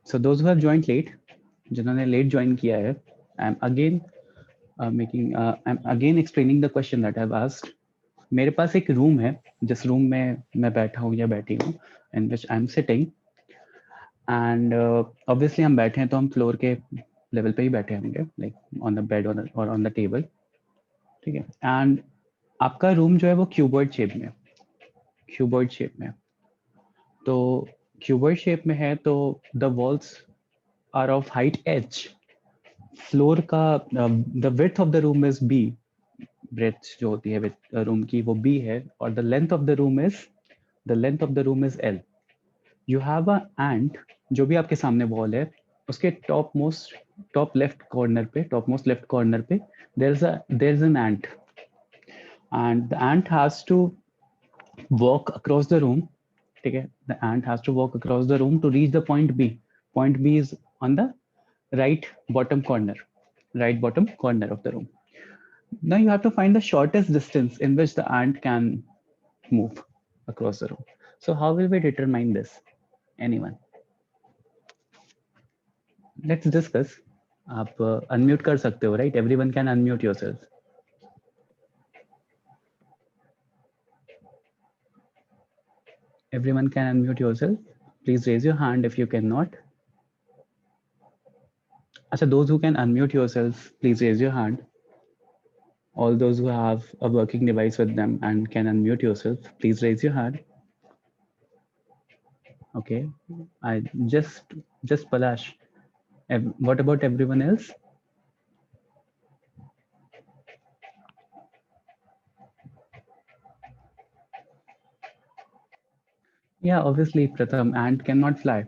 So those who have joined late, जिन्होंने late join किया है, I'm again explaining the question that I've asked. मेरे पास एक room है, जिस रूम में मैं बैठा हूँ या बैठी हूँ, in which I'm sitting, and obviously हम बैठे हैं तो हम फ्लोर के लेवल पे ही बैठे होंगे, like on the bed or on the table, ठीक है. And आपका रूम जो है वो क्यूबॉइड शेप में, तो क्यूबॉइड शेप में है तो the walls are of height h. Floor का the width of the room is b, breadth जो होती है रूम की वो b है, और the length of the room is l. You have a ant, जो भी आपके सामने वॉल है उसके टॉप लेफ्ट कॉर्नर पे there's an ant, and the ant has to walk across the room, ठीक है. The ant has to walk across the room to reach the point b. Point b is on the right bottom corner of the room. Now you have to find the shortest distance in which the ant can move across the room. So how will we determine this? Anyone? Let's discuss. आप unmute कर सकते हो, right? Everyone can unmute yourself. Everyone can unmute yourself. Please raise your hand if you cannot. Achha, those who can unmute yourself, please raise your hand. All those who have a working device with them and can unmute yourself, please raise your hand. Okay, I just Palash. What about everyone else? Yeah, obviously, Pratham, ant cannot fly.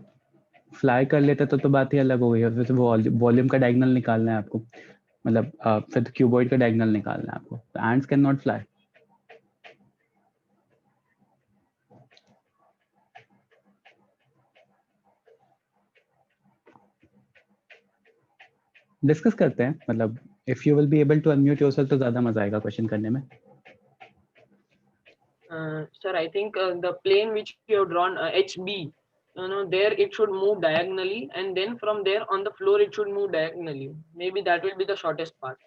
Fly कर लेते तो बात ही अलग हो गई. फिर वो volume का डायगोनल निकालना है आपको, मतलब फिर क्यूबॉइड का डायगोनल निकालना है आपको. तो ants cannot fly. डिस्कस करते हैं, मतलब if you will be able to unmute yourself तो ज़्यादा मजा आएगा क्वेश्चन करने में. Sir, I think the plane which you have drawn, HB, there it should move diagonally, and then from there on the floor it should move diagonally. Maybe that will be the shortest path.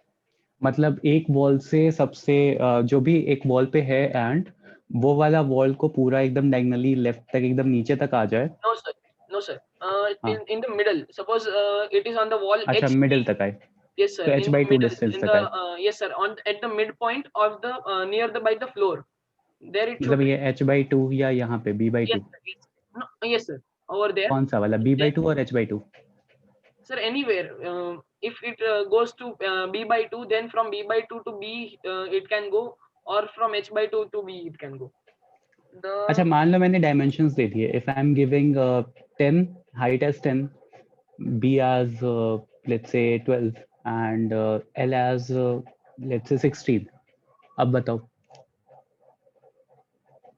मतलब एक wall से सबसे जो भी एक wall पे है and वो वाला वॉल को पूरा एकदम डायगोनली लेफ्ट तक एकदम नीचे तक आ जाए. No, sir. No, sir. In the middle. Suppose it is on the wall. अच्छा, मिडिल तक आए. Yes, sir. तो In h/2 the middle, distance in तक the आए. yes, sir. At the midpoint of the near the by the floor, there it should. मतलब ये h/2 या यहाँ पे b/2? Yes, sir. Yes. No, yes, sir. Over there. कौन सा वाला, b/2 और h/2? Sir, anywhere. If it goes to b/2, then from b/2 to b it can go, or from h/2 to b it can go. अच्छा, मान लो मैंने dimensions दे दिए. If I am giving 10, height as 10, b as let's say 12, and l as let's say 16. अब बताओ.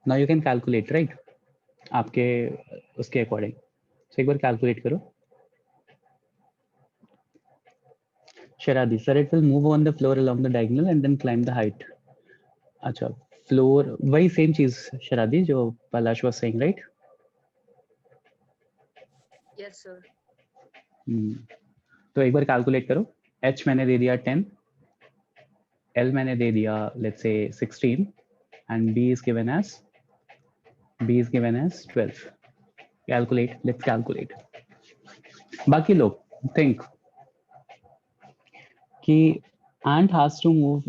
Now you can calculate, right? आपके उसके according. तो एक बार कैलकुलेट करो. Sharadi sir, it will move on the floor along the diagonal and then climb the height. अच्छा, floor वही सेम चीज शरादी जो Palash was saying, right? Yes, sir. तो एक बार कैलकुलेट करो. h मैंने दे दिया 10, l मैंने दे दिया let's say 16, and b is given as 12. Calculate. Let's calculate. बाकी लोग think कि ant has to move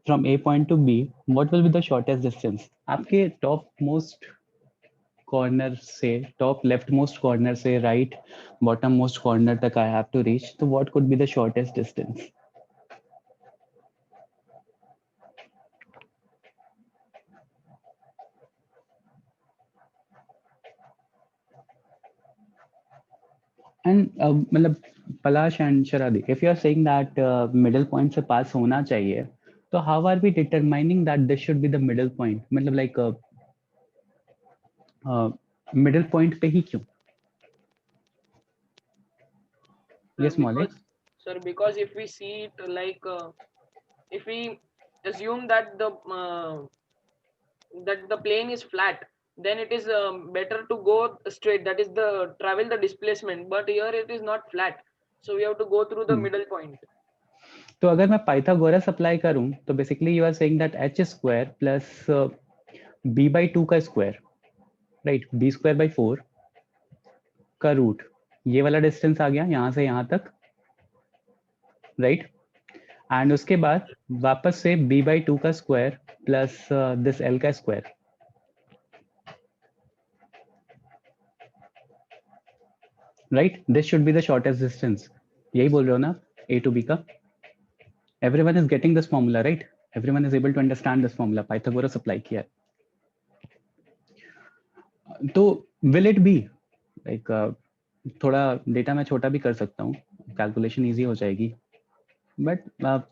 from A point to B. What will be the shortest distance? आपके टॉप मोस्ट कॉर्नर से, top left most corner से right bottom most corner तक I have to reach. तो what could be the shortest distance? And मतलब Palash and Sharadi, if you are saying that middle point से pass होना चाहिए, तो how are we determining that this should be the middle point? मतलब like middle point पे ही क्यों? Yes, Malik. Sir, because if we see it like if we assume that the plane is flat, then it is better to go straight, that is the travel the displacement, but here it is not flat, so we have to go through the middle point. तो अगर मैं Pythagoras apply करूं तो basically you are saying that H square plus B by 2 का square, right, B square by 4 का root, ये वाला distance आ गया यहाँ से यहाँ तक, राइट, एंड उसके बाद वापस से b बाई 2 का स्क्वायर प्लस दिस l का square, right, this should be the shortest distance, यही बोल रहे हो ना a to b का? Everyone is getting this formula, right, everyone is able to understand this formula, Pythagoras apply किया है. तो विल इट बी लाइक, थोड़ा डेटा मैं छोटा भी कर सकता हूँ, कैलकुलेशन इजी हो जाएगी, बट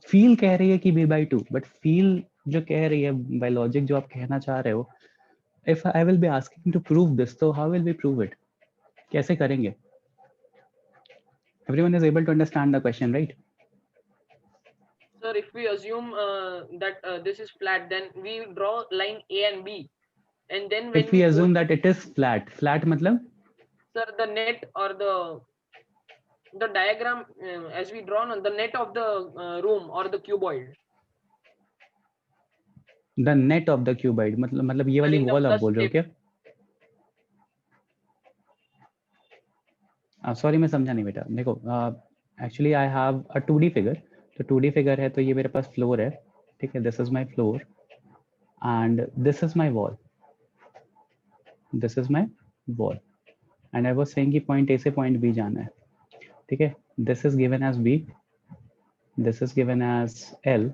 फील कह रही है कि b बाई 2, बट फील जो कह रही है बाय लॉजिक जो आप कहना चाह रहे हो, if I will be asking to prove this, तो how will be prove it, कैसे करेंगे? Everyone is able to understand the question, right? Sir, if we assume that this is flat, then we draw line A and B, and then when If we assume that it is flat, flat मतलब? Sir, the net or the diagram as we drawn on the net of the room or the cuboid. The net of the cuboid मतलब ये वाली wall आप बोल रहे हो क्या? Sorry मैं समझा नहीं बेटा, देखो actually I have a 2D figure, तो 2D फिगर है तो ये मेरे पास फ्लोर है, ठीक है, this is my floor and this is my wall, this is my wall, and I was saying कि पॉइंट ए से पॉइंट बी जाना है, ठीक है, this is given as B, this is given as L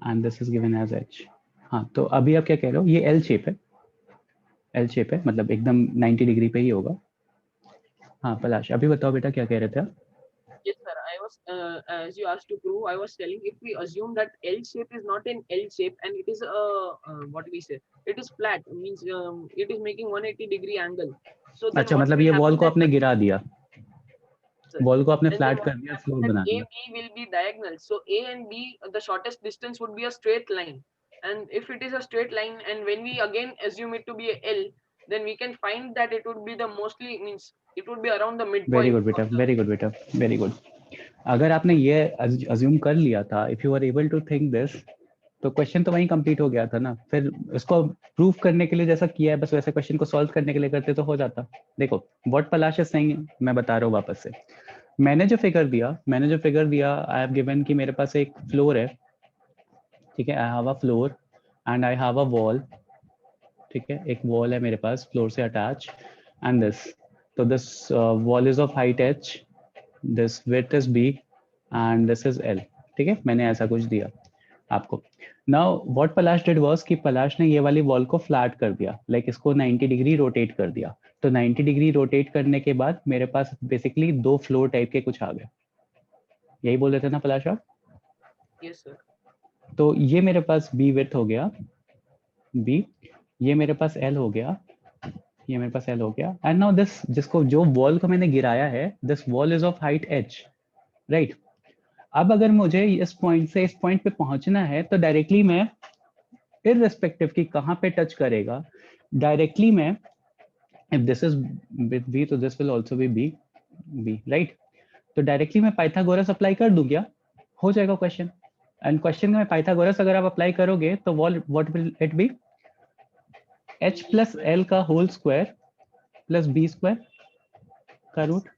and this is given as H. हाँ, तो अभी आप क्या कह रहे हो, ये एल शेप है, एल शेप है मतलब एकदम 90 डिग्री पे ही होगा. हाँ पलाश, अभी बताओ बेटा क्या कह रहे थे आप? Yes sir, I was as you asked to prove, I was telling if we assume that L shape is not an L shape and it is what we say, it is flat, means it is making 180 degree angle. So then अच्छा, what मतलब will ये happen wall को that आपने गिरा दिया, wall को आपने then flat what कर will दिया, happen फ्लोर that बना A दिया. B will be diagonal. So A and B, the shortest distance would be a straight line. And if it is a straight line, and when we again assume it to be a L, then we can find that it would be the mostly, means it would be around the very midpoint good बेटा, of the. Very good बेटा, very good. अगर आपने ये assume कर लिया था, if you are able to think this, तो question तो वहीं कंप्लीट हो गया था ना. फिर इसको प्रूव करने के लिए जैसा किया है, बस वैसे क्वेश्चन को सॉल्व करने के लिए करते तो हो जाता. देखो व्हाट पलाश इज सेइंग, मैं बता रहा हूँ वापस से. मैंने जो फिगर दिया आई हैव गिवन कि मेरे पास एक फ्लोर है, ठीक है, I have a floor and I have a wall, ठीक है, एक वॉल है मेरे पास फ्लोर से अटैच, एंड दिस, तो this wall is of height h, this width is b and this is l, ठीक है, मैंने ऐसा कुछ दिया आपको. Now what Palash did was कि पलाश ने ये वाली वॉल को फ्लैट कर दिया, लाइक इसको 90 डिग्री रोटेट कर दिया. तो 90 डिग्री रोटेट करने के बाद मेरे पास बेसिकली दो फ्लोर टाइप के कुछ आ गए, यही बोल रहे थे ना पलाश आप? Yes sir. तो ये मेरे पास b विड्थ हो गया, b, ये मेरे पास l हो गया, ये मेरे पास l हो गया, एंड नाउ दिस, जिसको जो वॉल को मैंने गिराया है, this wall is of height h, right. अब अगर मुझे इस पॉइंट से इस पॉइंट पे पहुंचना है तो डायरेक्टली मैं, इररिस्पेक्टिव कि कहां पे टच करेगा, डायरेक्टली मैं, if this is with b तो this will also be b, right. तो डायरेक्टली मैं पाइथागोरस अप्लाई कर दूं क्या, हो जाएगा क्वेश्चन. एंड क्वेश्चन में पाइथागोरस अगर आप अप्लाई करोगे तो what will it be, h plus l का whole square plus b square का रूट.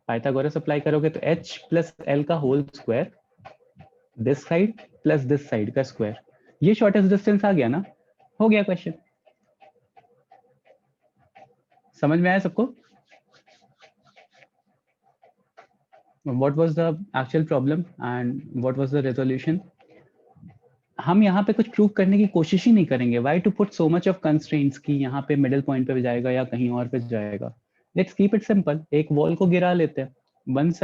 पाइथागोरस अप्लाई करोगे तो h प्लस l का whole square, this side plus this side का स्क्वायर, ये शॉर्टेस्ट डिस्टेंस आ गया ना, हो गया क्वेश्चन. समझ में आया सबको? What was the actual problem and what was the resolution? हम यहाँ पे कुछ प्रूव करने की कोशिश ही नहीं करेंगे. Why to put so much of constraints कि यहाँ पे मिडिल पॉइंट पे जाएगा या कहीं और पे जाएगा. Let's keep it simple. एक वॉल को गिरा लेते हैं. Once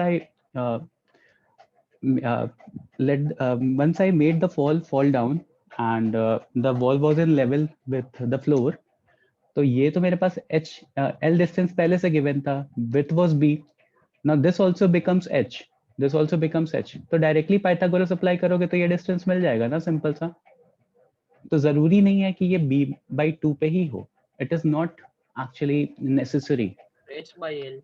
I made the fall down and the wall was in level with the floor. तो ये तो मेरे पास L डिस्टेंस पहले से गिवन था. Width was B. Now this also becomes h, this also becomes h. तो डायरेक्टली पाइथागोरस अप्लाई करोगे तो ये डिस्टेंस मिल जाएगा ना, सिंपल सा. तो जरूरी नहीं है कि ये b/2 पे ही हो. It is not actually necessary. h by l.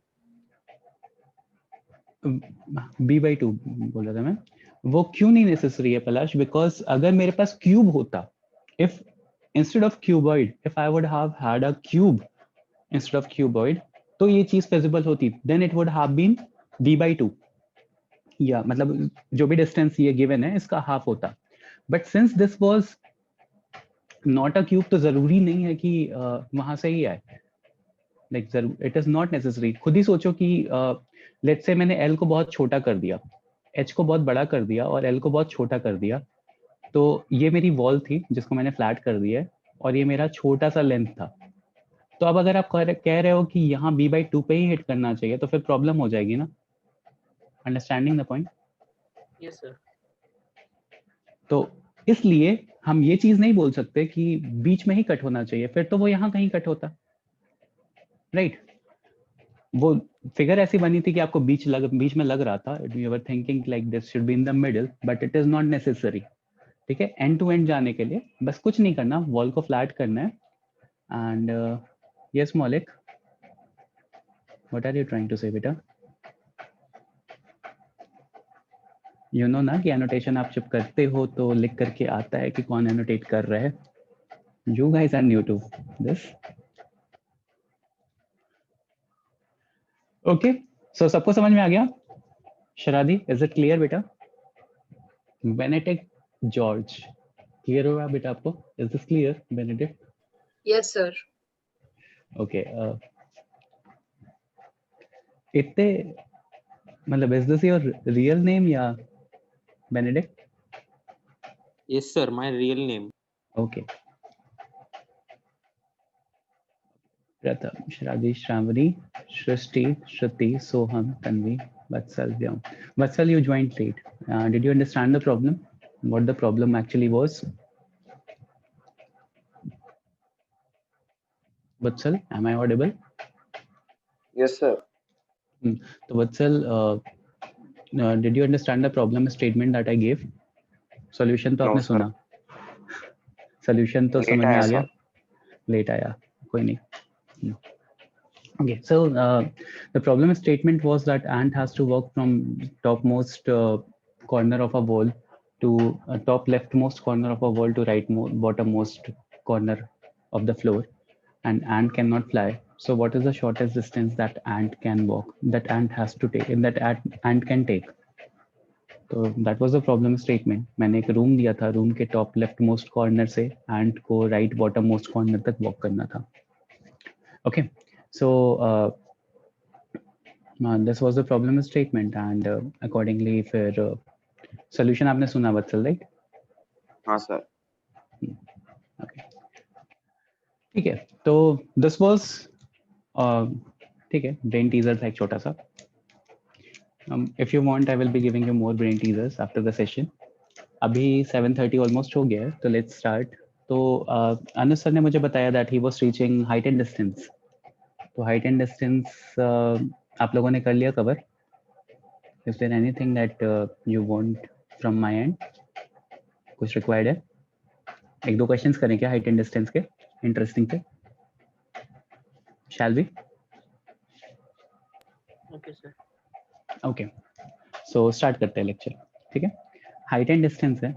b/2 बोल रहा था मैं. वो क्यों नहीं नेसेसरी है पलाश? बिकॉज अगर मेरे पास क्यूब होता, if instead of cuboid, if I would have had a cube instead of cuboid, तो ये चीज फिजिबल होती. Then it would have been b/2, या मतलब जो भी डिस्टेंस ये गिवन है इसका हाफ होता. But since this was not a cube, तो जरूरी नहीं है कि वहां से ही आए. Like it is not necessary. खुद ही सोचो कि लेट्स से मैंने एल को बहुत छोटा कर दिया, एच को बहुत बड़ा कर दिया और एल को बहुत छोटा कर दिया. तो ये मेरी वॉल थी जिसको मैंने फ्लैट कर दिया है, और ये मेरा छोटा सा लेंथ था. तो अब अगर आप कह रहे हो कि यहाँ b/2 पे ही हिट करना चाहिए, तो फिर प्रॉब्लम हो जाएगी ना. Understanding the point? Yes sir. तो इसलिए हम ये चीज नहीं बोल सकते कि बीच में ही कट होना चाहिए, फिर तो वो यहाँ कहीं कट होता. राइट. वो फिगर ऐसी बनी थी कि आपको बीच में लग रहा था. You were thinking like this should be in the middle, but it is not necessary. ठीक है, एंड टू एंड जाने के लिए बस कुछ नहीं करना, वॉल को फ्लैट करना है. And yes Moulik, what are you trying to say बेटा? यू नो ना कि एनोटेशन आप जब करते हो तो लिख करके आता है कि कौन एनोटेट कर रहा है. You guys are new to this. Okay, so सबको समझ में आ गया? शरादी, इज इट क्लियर बेटा? बेनेडिक्ट जॉर्ज, क्लियर होगा बेटा आपको? Is this clear Benedict? Yes, sir. Okay. इतने मतलब is this your real name या Benedict? Yes, sir. My real name. Okay. Pratham, Shradi, Shravani, Srishti, Shruti, Soham, Tanvi, Vatsal, Vyom. Vatsal, you joined late. Did you understand the problem? What the problem actually was? Vatsal, am I audible? Yes, sir. So Vatsal, did you understand the problem statement that I gave? Solution तो No, आपने sir. सुना, solution तो Late समझ में आया, आ गया. sir. Late आया, कोई नहीं. Okay, so the problem statement was that ant has to walk from topmost corner of a wall to top leftmost corner of a wall to right bottommost corner of the floor, and ant cannot fly. So what is the shortest distance that ant can walk, that ant has to take, and that ant can take? तो that was the problem statement. मैंने एक room दिया था, room के top left most corner से and को right bottom most corner तक walk करना था. Okay, so this was the problem statement and accordingly फिर सॉल्यूशन आपने सुना वत्सल, राइट? हाँ, sir. ओके, ठीक है. तो दिस वाज ठीक है, ब्रेन टीजर था एक छोटा सा. If you want, I will be giving you more brain teasers after the session. अभी 7:30 ऑलमोस्ट हो गया है, तो लेट्स स्टार्ट. तो अनुज सर ने मुझे बताया that he was reaching height and distance. तो हाइट एंड डिस्टेंस आप लोगों ने कर लिया cover? Is there anything that you want from my end? कुछ रिक्वायर्ड है? एक दो क्वेश्चंस करें क्या हाइट एंड डिस्टेंस के, इंटरेस्टिंग थे? Shall we? Okay sir. Okay, so start करते हैं लेक्चर. ठीक है, हाइट एंड डिस्टेंस है.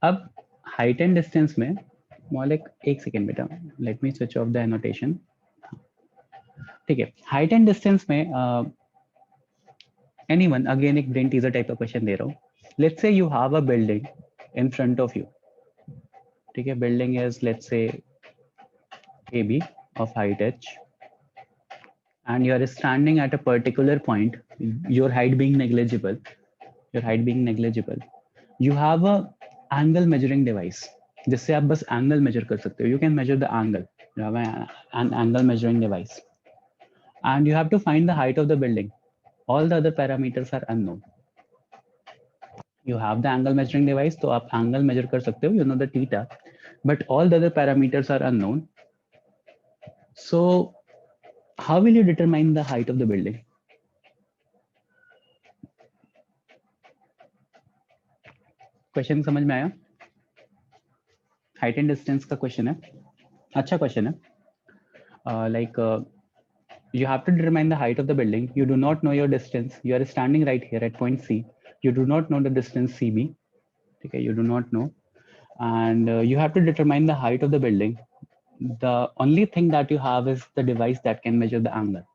अब हाइट एंड डिस्टेंस में मौलिक, एक सेकेंड बेटा, let me switch off the annotation. ठीक है, हाइट एंड डिस्टेंस में एनीवन, अगेन एक ब्रेन टीजर टाइप का क्वेश्चन दे रहा हूँ. Let's say you have a building in front of you. ठीक है, building is let's say AB of height h, and you are standing at a particular point, your height being negligible, you have a angle measuring device जिससे आप बस angle measure कर सकते हो. You can measure the angle. You have an angle measuring device and you have to find the height of the building. All the other parameters are unknown. You have the angle measuring device, तो आप angle measure कर सकते हो, you know the theta, but all the other parameters are unknown. So how will you determine the height of the building? Question समझ में आया? Height and distance का question है, अच्छा क्वेश्चन है. Like you have to determine the height of the building. You do not know your distance. You are standing right here at point C. You do not know the distance CB. Okay, you do not know, and you have to determine the height of the building. The only thing that you have is the device that can measure the angle.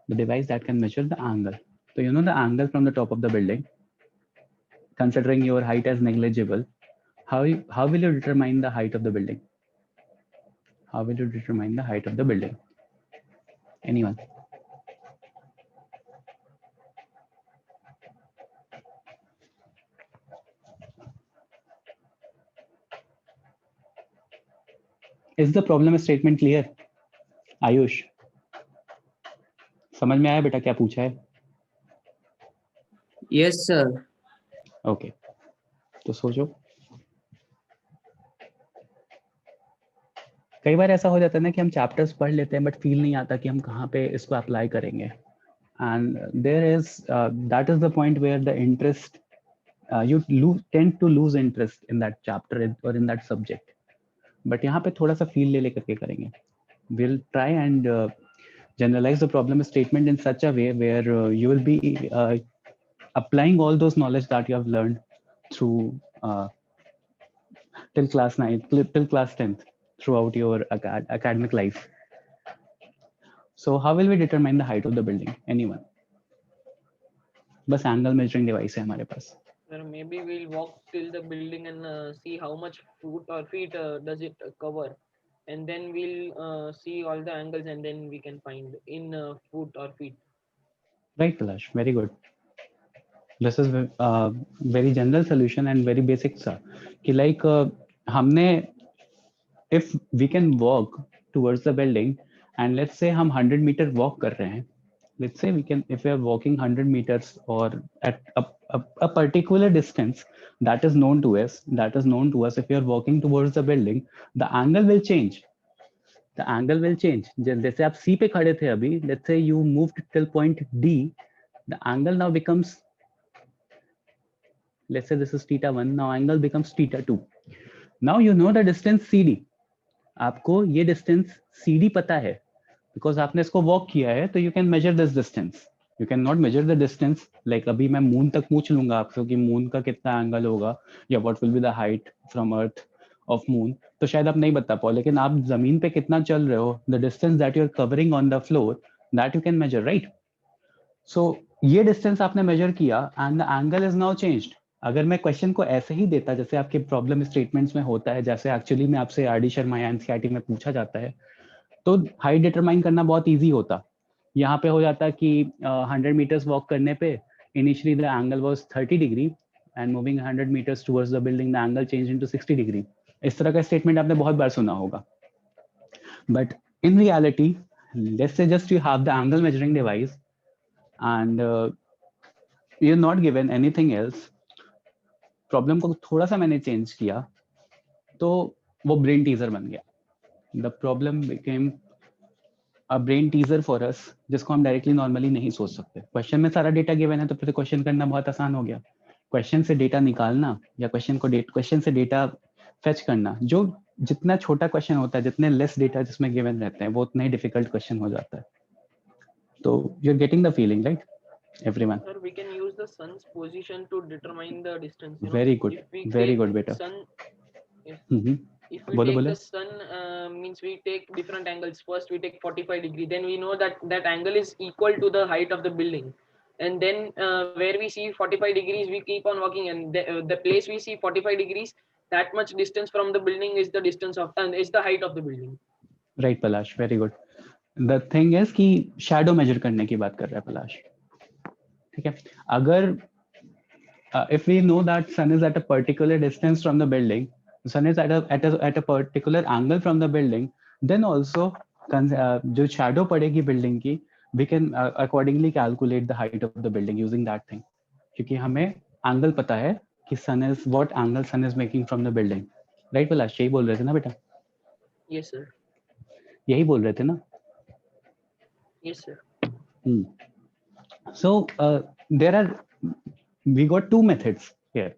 The device that can measure the angle. So you know the angle from the top of the building. Considering your height as negligible, how will you determine the height of the building? How will you determine the height of the building? Anyone? Is the problem statement clear? Ayush, समझ में आया बेटा क्या पूछा है? Yes, sir. Okay, तो सोचो. कई बार ऐसा हो जाता है ना कि हम चैप्टर्स पढ़ लेते हैं बट फील नहीं आता कि हम कहाँ पे इसको अप्लाई करेंगे. And there is that is the point where the interest you tend to lose interest in that chapter or in that subject. But यहाँ पे थोड़ा सा फील ले लेकर के करेंगे. We'll try and generalize the problem statement in such a way where you will be applying all those knowledge that you have learned through till class 9, till class 10th, throughout your academic life. So how will we determine the height of the building? Anyone? बस angle measuring device है हमारे पास. Sir, maybe we'll walk till the building and see how much foot or feet does it cover, and then we'll see all the angles, and then we can find in foot or feet. Right, Palash. Very good. This is very general solution and very basic सा कि like हमने if we can walk towards the building and let's say हम 100 meter walk कर रहे हैं. Let's say we can, if we are walking 100 meters or at a particular distance that is known to us, if you are walking towards the building, the angle will change. The angle will change. जैसे आप C पे खड़े थे अभी, let's say you moved till point D, the angle now becomes, let's say this is θ1, now angle becomes θ2. Now you know the distance CD. आपको ये distance CD पता है because आपने इसको walk किया है, तो you can measure this distance. You cannot measure the distance like अभी मैं moon तक पूछ लूंगा आपसे कि moon का कितना angle होगा या what will be the height from earth of moon, तो शायद आप नहीं बता पाओ. लेकिन आप जमीन पे कितना चल रहे हो, the distance that you are covering on the floor, that you can measure, right? So ये distance आपने measure किया and the angle is now changed. अगर मैं क्वेश्चन को ऐसे ही देता जैसे आपके प्रॉब्लम स्टेटमेंट्स में होता है, जैसे एक्चुअली में आपसे आरडी शर्मा या एनसीईआरटी में पूछा जाता है, तो हाइट डिटरमाइन करना बहुत इजी होता. यहाँ पे हो जाता कि 100 meters वॉक करने पे initially the angle was 30 degree and moving 100 meters towards the building the angle change into 60 degree. इस तरह का स्टेटमेंट आपने बहुत बार सुना होगा. But in reality let's say just you have the angle measuring device and you are not given anything else. Problem को थोड़ा सा मैंने चेंज किया तो वो ब्रेन टीजर बन गया. The problem became a brain teaser for us, जिसको हम डायरेक्टली नॉर्मली नहीं सोच सकते. क्वेश्चन में सारा डेटा गिवन है तो फिर क्वेश्चन करना बहुत आसान हो गया. क्वेश्चन से डेटा निकालना या क्वेश्चन से डेटा फेच करना, जो जितना छोटा क्वेश्चन होता है, जितने लेस डेटा जिसमें गिवन रहते हैं, वो उतना ही डिफिकल्ट क्वेश्चन हो जाता है. तो you are getting the feeling, right everyone? Sir, we can use the sun's position to determine the distance. You know, Very good, if we very take good beta. Sun, yes. If we बोलो take बोलो. the sun, means we take different angles. First we take 45 degree, then we know that that angle is equal to the height of the building, and then where we see 45 degrees, we keep on walking, and the place we see 45 degrees, that much distance from the building is the distance of is the height of the building. Right Palash, very good. The thing is कि shadow measure करने की बात कर रहा है पलाश. ठीक है, अगर if we know that sun is at a particular distance from the building, sun is at a particular angle from the building, then also जो shadow पड़ेगी building की, we can accordingly calculate the height of the building using that thing. क्योंकि हमें angle पता है कि sun is what angle sun is making from the building. Right पलाश, यही बोल रहे थे ना बेटा? Yes sir. यही बोल रहे थे ना? Yes sir. So we got two methods here.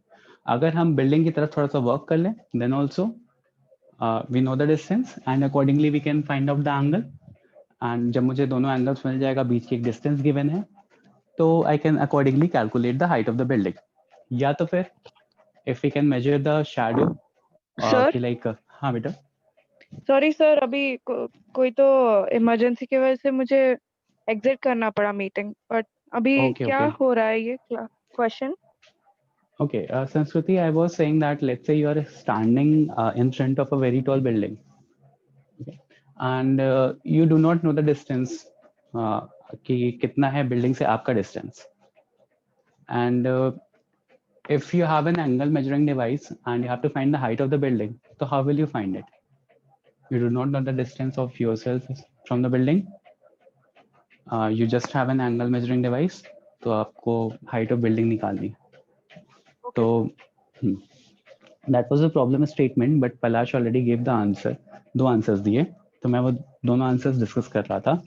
अगर हम बिल्डिंग की तरफ थोड़ा सा वर्क कर लें, then also we know the distance and accordingly we can find out the angle. And जब मुझे दोनों एंगल्स मिल जाएगा, बीच की एक डिस्टेंस गिवन है, तो I can accordingly calculate the height of the building. या तो फिर if we can measure the shadow sir कि लाइक, हाँ बेटा। सॉरी सर, अभी कोई तो इमरजेंसी की वजह से मुझे एग्जिट करना पड़ा मीटिंग, बट अभी Okay, क्या okay. हो रहा है ये question? Okay, Sanskriti, I was saying that let's say you are standing in front of a very tall building, okay, and you do not know the distance कि कितना है building से आपका distance, and if you have an angle measuring device and you have to find the height of the building, so how will you find it? You do not know the distance of yourself from the building. You just have an angle measuring device, तो आपको height of building निकालनी है। तो that was a problem statement, but Palash already gave the answer. दो answers दिए, तो मैं वो दोनों आंसर्स डिस्कस कर रहा था।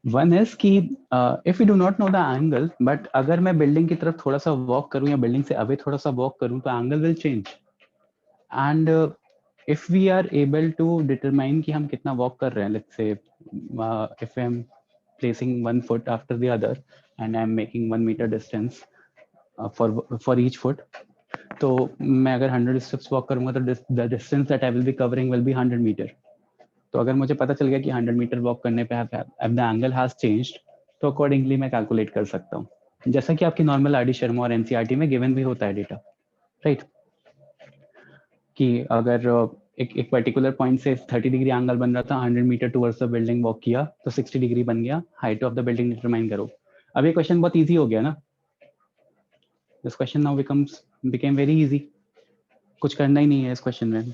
वन इज कि if you do not know the angle, but अगर मैं बिल्डिंग की तरफ थोड़ा सा वॉक करूं या बिल्डिंग से अवे थोड़ा सा वॉक करूं, तो angle will change. And if we are able to determine कि हम कितना वॉक कर रहे हैं, let's say if I am placing 1 foot after the other and I am making 1 meter distance for each foot, तो मैं अगर 100 स्टेप्स वॉक करूंगा तो the distance that I will be covering will be 100 meter. तो अगर मुझे पता चल गया कि 100 मीटर वॉक करने पे अब द एंगल हैज चेंज्ड, तो अकॉर्डिंगली मैं कैलकुलेट कर सकता हूँ, जैसा कि आपकी नॉर्मल आरडी शर्मा और एनसीईआरटी में गिवन भी होता है डेटा, राइट? कि अगर एक पर्टिकुलर पॉइंट से 30 डिग्री एंगल बन रहा था, 100 meter towards the building walk किया तो 60 डिग्री बन गया, height of the building determine करो। अब ये क्वेश्चन बहुत ईजी हो गया ना, this question now became very easy, कुछ करना ही नहीं है इस क्वेश्चन में।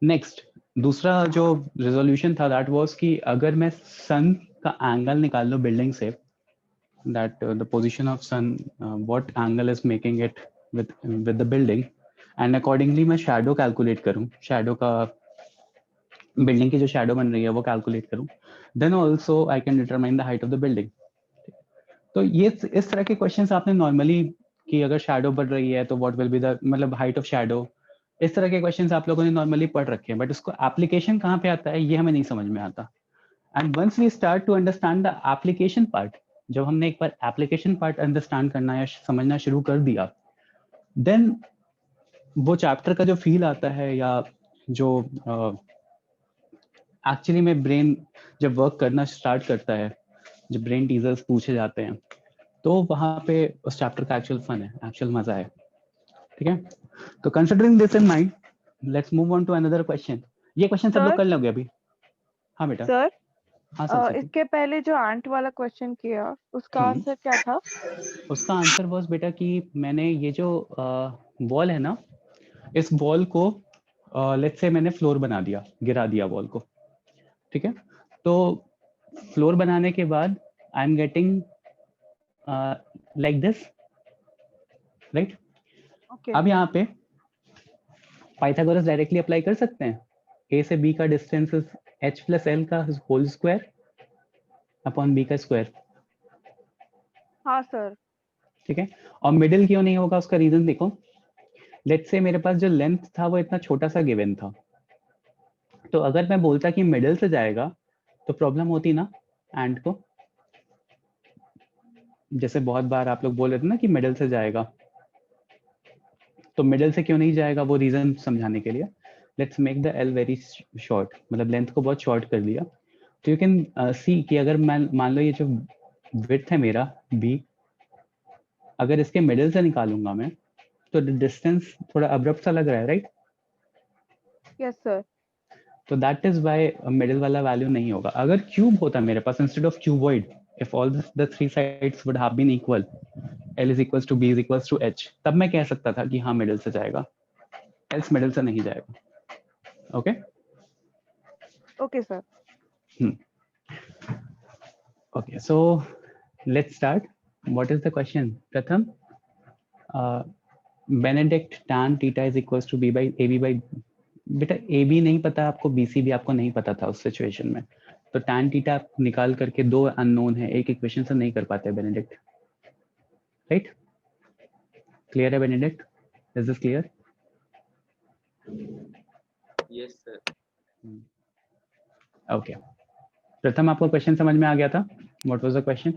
नेक्स्ट, दूसरा जो रेजोल्यूशन था दैट वाज कि अगर मैं सन का एंगल निकाल लूं बिल्डिंग से, that the position of sun, what angle is making it with the building, and accordingly मैं शैडो कैलकुलेट करूं, शैडो का बिल्डिंग की जो शैडो बन रही है वो कैलकुलेट करूं, then also I can determine the height of the building. तो ये इस तरह के क्वेश्चंस आपने नॉर्मली, कि अगर शैडो बढ़ रही है तो व्हाट विल बी द, मतलब हाइट ऑफ शैडो, इस तरह के क्वेश्चंस आप लोगों ने नॉर्मली पढ़ रखे हैं, बट उसको एप्लीकेशन कहाँ पे आता है ये हमें नहीं समझ में आता। And once we start to understand the application part, जब हमने एक बार एप्लीकेशन पार्ट अंडरस्टैंड करना या समझना शुरू कर दिया, देन वो चैप्टर का जो फील आता है, या जो एक्चुअली में ब्रेन जब वर्क करना स्टार्ट करता है, जब ब्रेन टीजर्स पूछे जाते हैं, तो वहां पे उस चैप्टर का एक्चुअल फन है, एक्चुअल मजा है, ठीक है? तो considering this in mind, let's move on to another question. ये क्वेश्चन सब लोग कर लोगे अभी? हाँ बेटा। सर हाँ इसके पहले जो आंट वाला क्वेश्चन किया उसका आंसर क्या था? उसका आंसर वाज बेटा कि मैंने ये जो वॉल है ना, इस वॉल को लेट्स से मैंने फ्लोर बना दिया, गिरा दिया वॉल को, ठीक है? तो फ्लोर बनाने के बाद I am getting like this, right? अब यहाँ पे पाइथागोरस डायरेक्टली अप्लाई कर सकते हैं। ए से बी का डिस्टेंस h प्लस एल का होल स्क्वायर अपॉन बी का स्क्वायर। हाँ सर। ठीक है, और मिडिल क्यों नहीं होगा उसका रीजन देखो। लेट्स से मेरे पास जो लेंथ था वो इतना छोटा सा गिवन था, तो अगर मैं बोलता कि मिडिल से जाएगा तो प्रॉब्लम होती ना एंड को, जैसे बहुत बार आप लोग बोल रहे थे ना कि मिडिल से जाएगा, तो मिडिल से क्यों नहीं जाएगा वो रीजन समझाने के लिए let's make the L very short, मतलब लेंथ को बहुत शॉर्ट कर दिया। तो यू कैन सी कि अगर मैं मान लो ये जो विड्थ है मेरा बी, अगर इसके मिडिल से निकालूंगा मैं तो डिस्टेंस थोड़ा अब्रप्ट सा लग रहा है, राइट? Yes sir. तो दैट इज व्हाई मिडिल वाला वैल्यू नहीं होगा। अगर क्यूब होता मेरे पास instead of cuboid, if all the three sides would have been equal, L is equals to B is equals to H, तब मैं कह सकता था कि हाँ मिडिल से जाएगा, एल्स मिडिल से नहीं जाएगा। Okay okay sir. Okay, so let's start. What is the question? Pratham, Benedict tan theta is equals to b by ab by, बेटा ab नहीं पता आपको, bc भी आपको नहीं पता था उस सिचुएशन में, तो tan थीटा निकाल करके दो अननोन है, एक इक्वेशन से नहीं कर पाते बेनेडिक्ट, राइट? Clear है Benedict? Is this clear? Yes, sir. Okay. प्रथम आपको क्वेश्चन समझ में आ गया था? What was the question?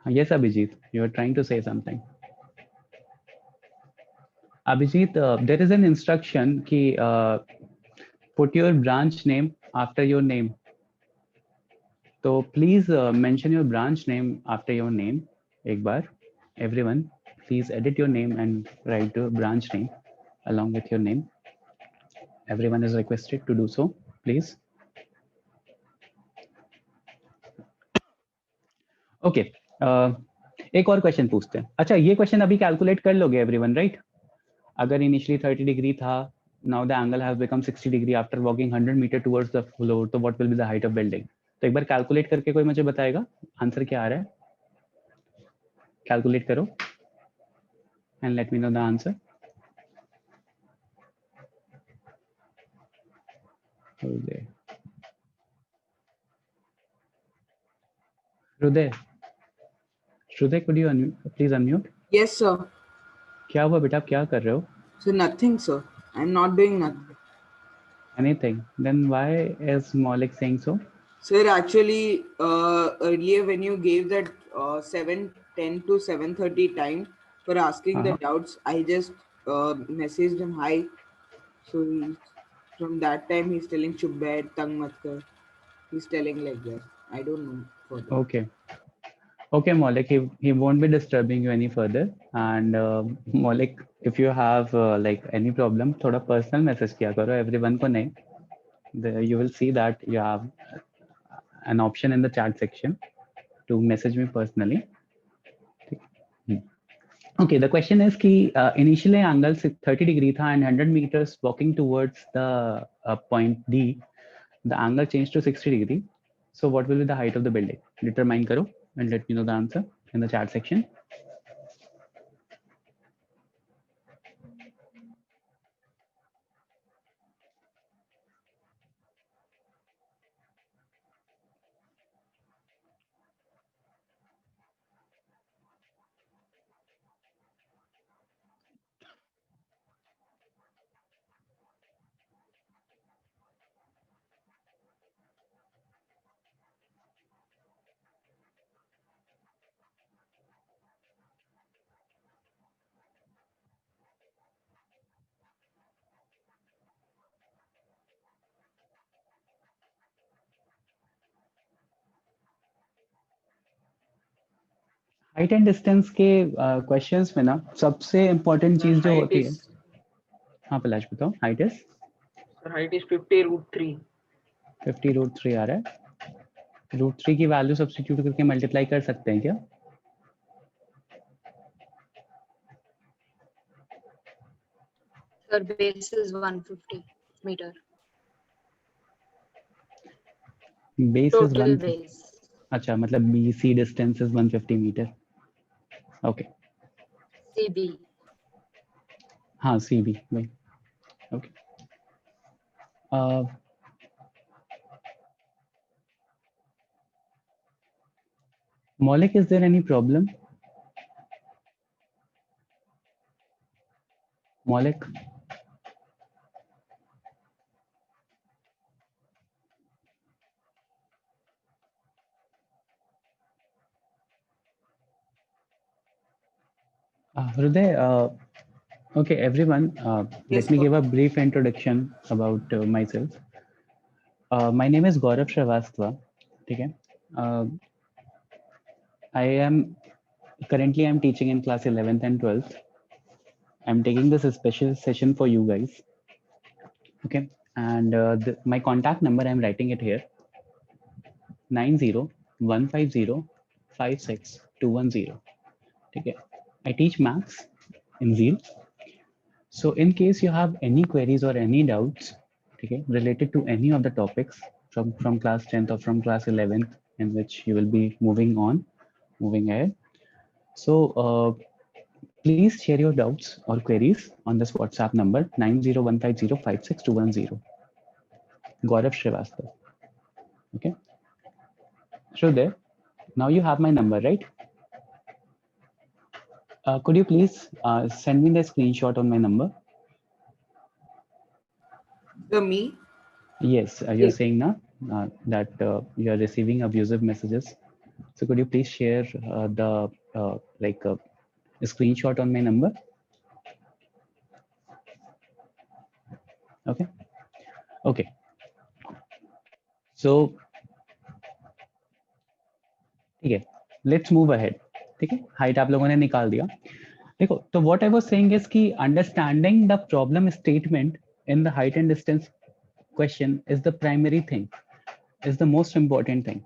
Yes, Abhijit, you were trying to say something. Abhijit, there is an instruction ki put your branch name after your name. So please mention your branch name after your name. एक बार, everyone, please edit your name and write your branch name along with your name. Everyone is requested to do so, please. Okay. एक और question पूछते हैं. अच्छा, ये question अभी calculate कर लोगे एवरीवन, राइट? अगर इनिशियली 30 डिग्री था, now the angle has become 60 degree after walking 100 meter towards the floor, तो what will be the height of building? तो एक बार कैलकुलेट करके कोई मुझे बताएगा आंसर क्या आ रहा है? कैलकुलेट करो and let me know the answer. Shrude, could you please unmute? Yes, sir. क्या हुआ बेटा, आप क्या कर रहे हो? So nothing, sir. I'm not doing nothing. Anything? Then why is Maulik saying so? Sir, actually, earlier when you gave that 7:10 to 7:30 time for asking the doubts, I just messaged him hi. So from that time he's telling Chup baith, tang mat kar. He's telling like that. I don't know further. Okay. Okay, Maulik, he won't be disturbing you any further. And Maulik, if you have like any problem, थोड़ा personal message किया करो, everyone को नहीं. You will see that you have an option in the chat section to message me personally. Okay, the question is कि initially angle 30 degree था and 100 meters walking towards the point D, the angle changed to 60 degree. So what will be the height of the building? Determine karo and let me know the answer in the chat section. Height and distance के questions में ना सबसे important चीज जो होती है, हाँ पलाश बताओ. Height is Sir, height is 50√3. 50√3 आ रहा है. √3 की वैल्यू सब्स्टिट्यूट करके मल्टीप्लाई कर सकते हैं क्या? Sir, base is 150 meter. Base is Total 1. base. अच्छा, मतलब BC distance is 150 meter. Okay. CB. हाँ CB वही. Okay. Maulik, is there any problem? Maulik? Hruday, okay, everyone, Yes, let me sir. give a brief introduction about myself. My name is Gaurav Shrivastava. Okay. I'm teaching in class 11th and 12th. I'm taking this special session for you guys. Okay. And my contact number, I'm writing it here. 9015056210. Okay. I teach maths in Zeal. So in case you have any queries or any doubts, okay, related to any of the topics from class 10th or from class 11th, in which you will be moving ahead. So please share your doubts or queries on this WhatsApp number 9015056210. Gaurav Shrivastava. Okay. So there, now you have my number, right? Could you please send me the screenshot on my number? Me? Yes, you're saying now that you are receiving abusive messages. So could you please share the a screenshot on my number? Okay. Okay. So ठीक है, let's move ahead. ठीक है, height आप लोगों ने निकाल दिया. देखो, तो what I was saying is कि understanding the problem statement in the height and distance question is the primary thing, is the most important thing.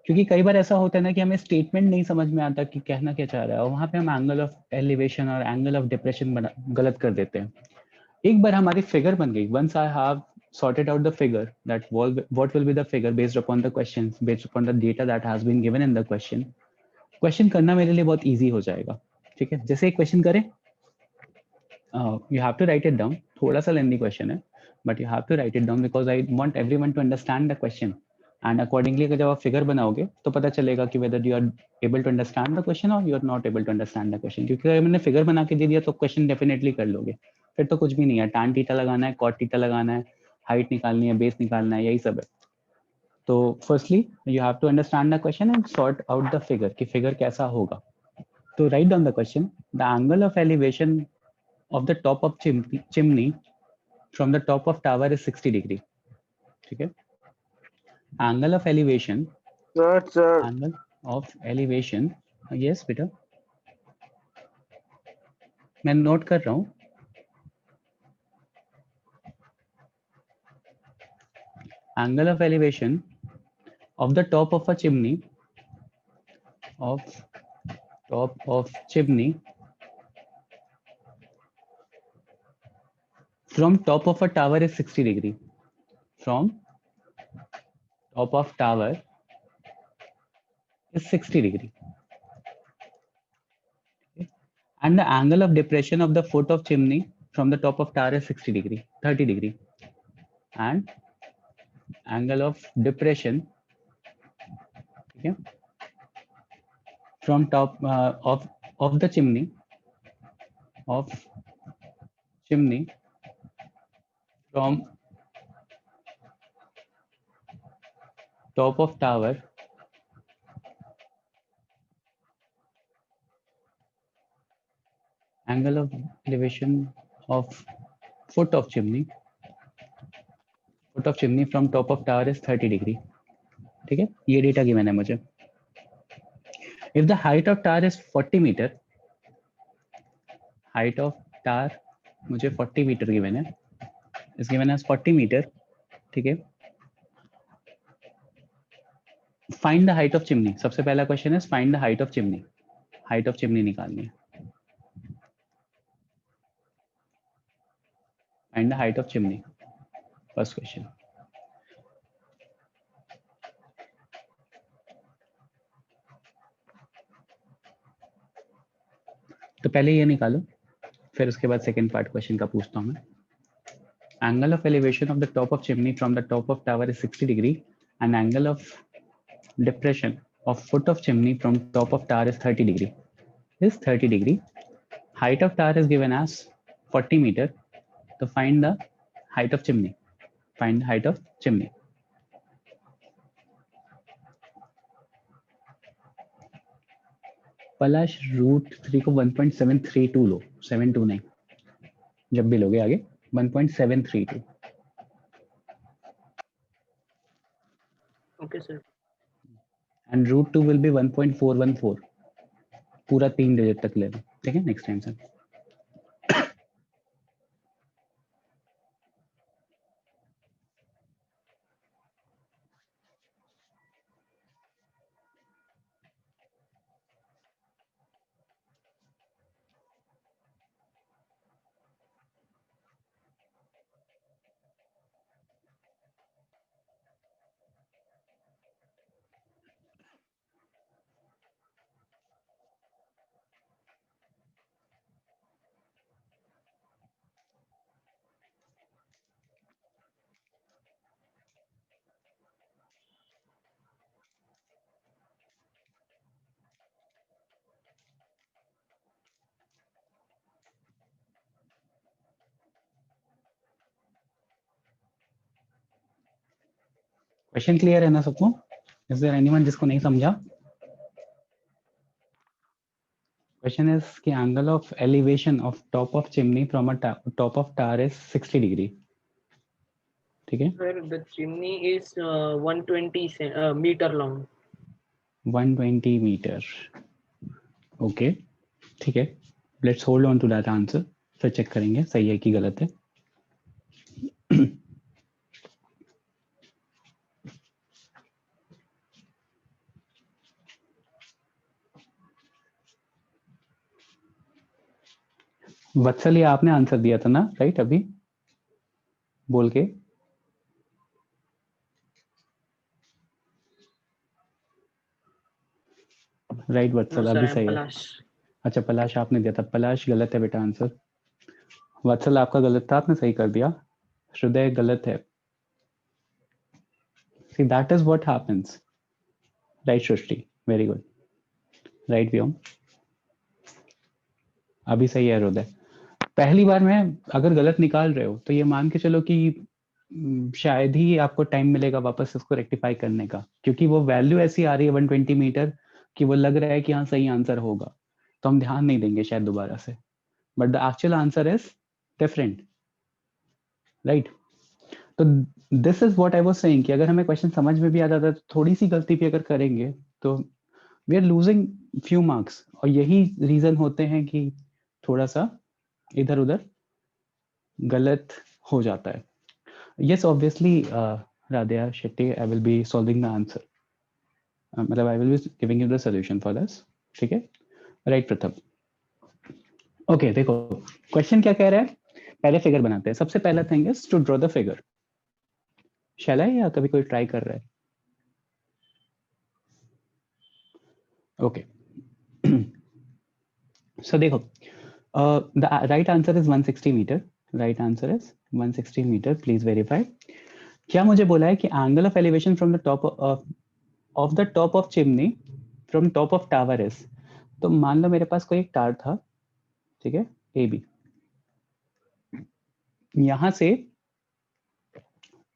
क्योंकि कई बार ऐसा होता है ना कि हमें स्टेटमेंट नहीं समझ में आता कि कहना क्या चाह रहा है, और वहां पे हम एंगल ऑफ एलिवेशन और एंगल ऑफ डिप्रेशन गलत कर देते हैं. एक बार हमारी फिगर बन गई, once I have sorted out the figure, that what will be the figure based upon the questions, based upon the data that has been given in the question करना मेरे लिए बहुत easy हो जाएगा. ठीक है, जैसे एक क्वेश्चन करें, you have to write it down. थोड़ा सा लेंदी क्वेश्चन है, but you have to write it down because I want everyone to understand the question. And accordingly अगर जब आप फिगर बनाओगे तो पता चलेगा कि whether you are able to understand the question or you are not able to understand the question. क्योंकि अगर मैंने फिगर बना के दे दिया तो क्वेश्चन डेफिनेटली कर लोगे, फिर तो कुछ भी नहीं है. tan थीटा लगाना है, cot थीटा लगाना है, हाइट निकालनी है, बेस निकालना है, यही सब है. तो firstly you have to understand the question and sort out the figure कि फिगर कैसा होगा. तो write down the question. The angle of elevation of the top of chimney from the top of tower is 60 degree. ठीक है, angle of elevation, Sir. angle of elevation, yes बेटा मैं note कर रहा हूँ. angle of elevation of the top of a chimney, of top of chimney from top of a tower is 60 degree. From top of tower is 60 degree. Okay. And the angle of depression of the foot of chimney from the top of tower is 60 degree, 30 degree. And angle of depression, okay, from top of the chimney, of chimney from top of tower angle of elevation of foot of chimney from top of tower is 30 degree. ठीक है, ये data given है मुझे. If the height of tower is 40 meter, height of tower मुझे 40 metre given है, is given as 40 meter. ठीक है, find the height of chimney. सबसे पहला क्वेश्चन है find the height of chimney. Height of chimney निकालनी है. Find the height of chimney, first question. तो पहले ये निकालो, फिर उसके बाद सेकंड पार्ट क्वेश्चन का पूछता हूँ मैं. Angle of elevation of the top of chimney from the top of tower is 60 degree and angle of depression of foot of chimney from top of tower is 30 degree. Is 30 degree. Height of tower is given as 40 meter. So find the height of chimney. Find the height of chimney. पलाश √3 को 1.732 लो, 72 नहीं, जब भी लोगे आगे 1.732. Okay, sir. And √2 will be 1.414. पूरा 3 digit तक लेना. ठीक है, next time sir. Question clear है ना सबको? इज देयर एनीवन जिसको नहीं समझा? Question is कि angle of elevation of top of chimney from a top of tower is 60 degree. ठीक है? Sir, the chimney is 120 meter long. 120 meter. Okay. ठीक है. Let's hold on to that answer. फिर check करेंगे सही है कि गलत है. वत्सल ये आपने आंसर दिया था ना, राइट? अभी बोल के राइट वत्सल, No, sir, अभी I'm सही है. Palash. अच्छा पलाश आपने दिया था. पलाश गलत है बेटा आंसर. वत्सल आपका गलत था, आपने सही कर दिया. हृदय गलत है. See that is what happens. Right Srishti, very good. Right व्योम, अभी सही है हृदय. पहली बार में अगर गलत निकाल रहे हो तो ये मान के चलो कि शायद ही आपको टाइम मिलेगा वापस इसको रेक्टिफाई करने का, क्योंकि वो वैल्यू ऐसी आ रही है 120 मीटर कि वो लग रहा है कि हाँ सही आंसर होगा, तो हम ध्यान नहीं देंगे शायद दोबारा से. But the actual answer is different, right? तो this is what I was saying कि अगर हमें क्वेश्चन समझ में भी आ जाता है तो थोड़ी सी गलती भी अगर करेंगे तो we are losing few marks, और यही रीजन होते हैं कि थोड़ा सा इधर उधर गलत हो जाता है. Yes, obviously, Radhya Shetty, I will be solving the answer. मतलब I will be giving you the solution for this. ठीक है? Right, प्रथम. Okay, देखो क्वेश्चन क्या कह रहा है. पहले फिगर बनाते हैं. सबसे पहला thing is to draw the figure. Shall है या कभी कोई ट्राई कर रहा है? ओके. सो देखो, the right answer is 160 meter. Right answer is 160 meter. Please verify. क्या मुझे बोला है कि angle of elevation from the top of the top of chimney from top of tower is. तो मान लो मेरे पास कोई एक टावर था, ठीक है, ए बी. यहां से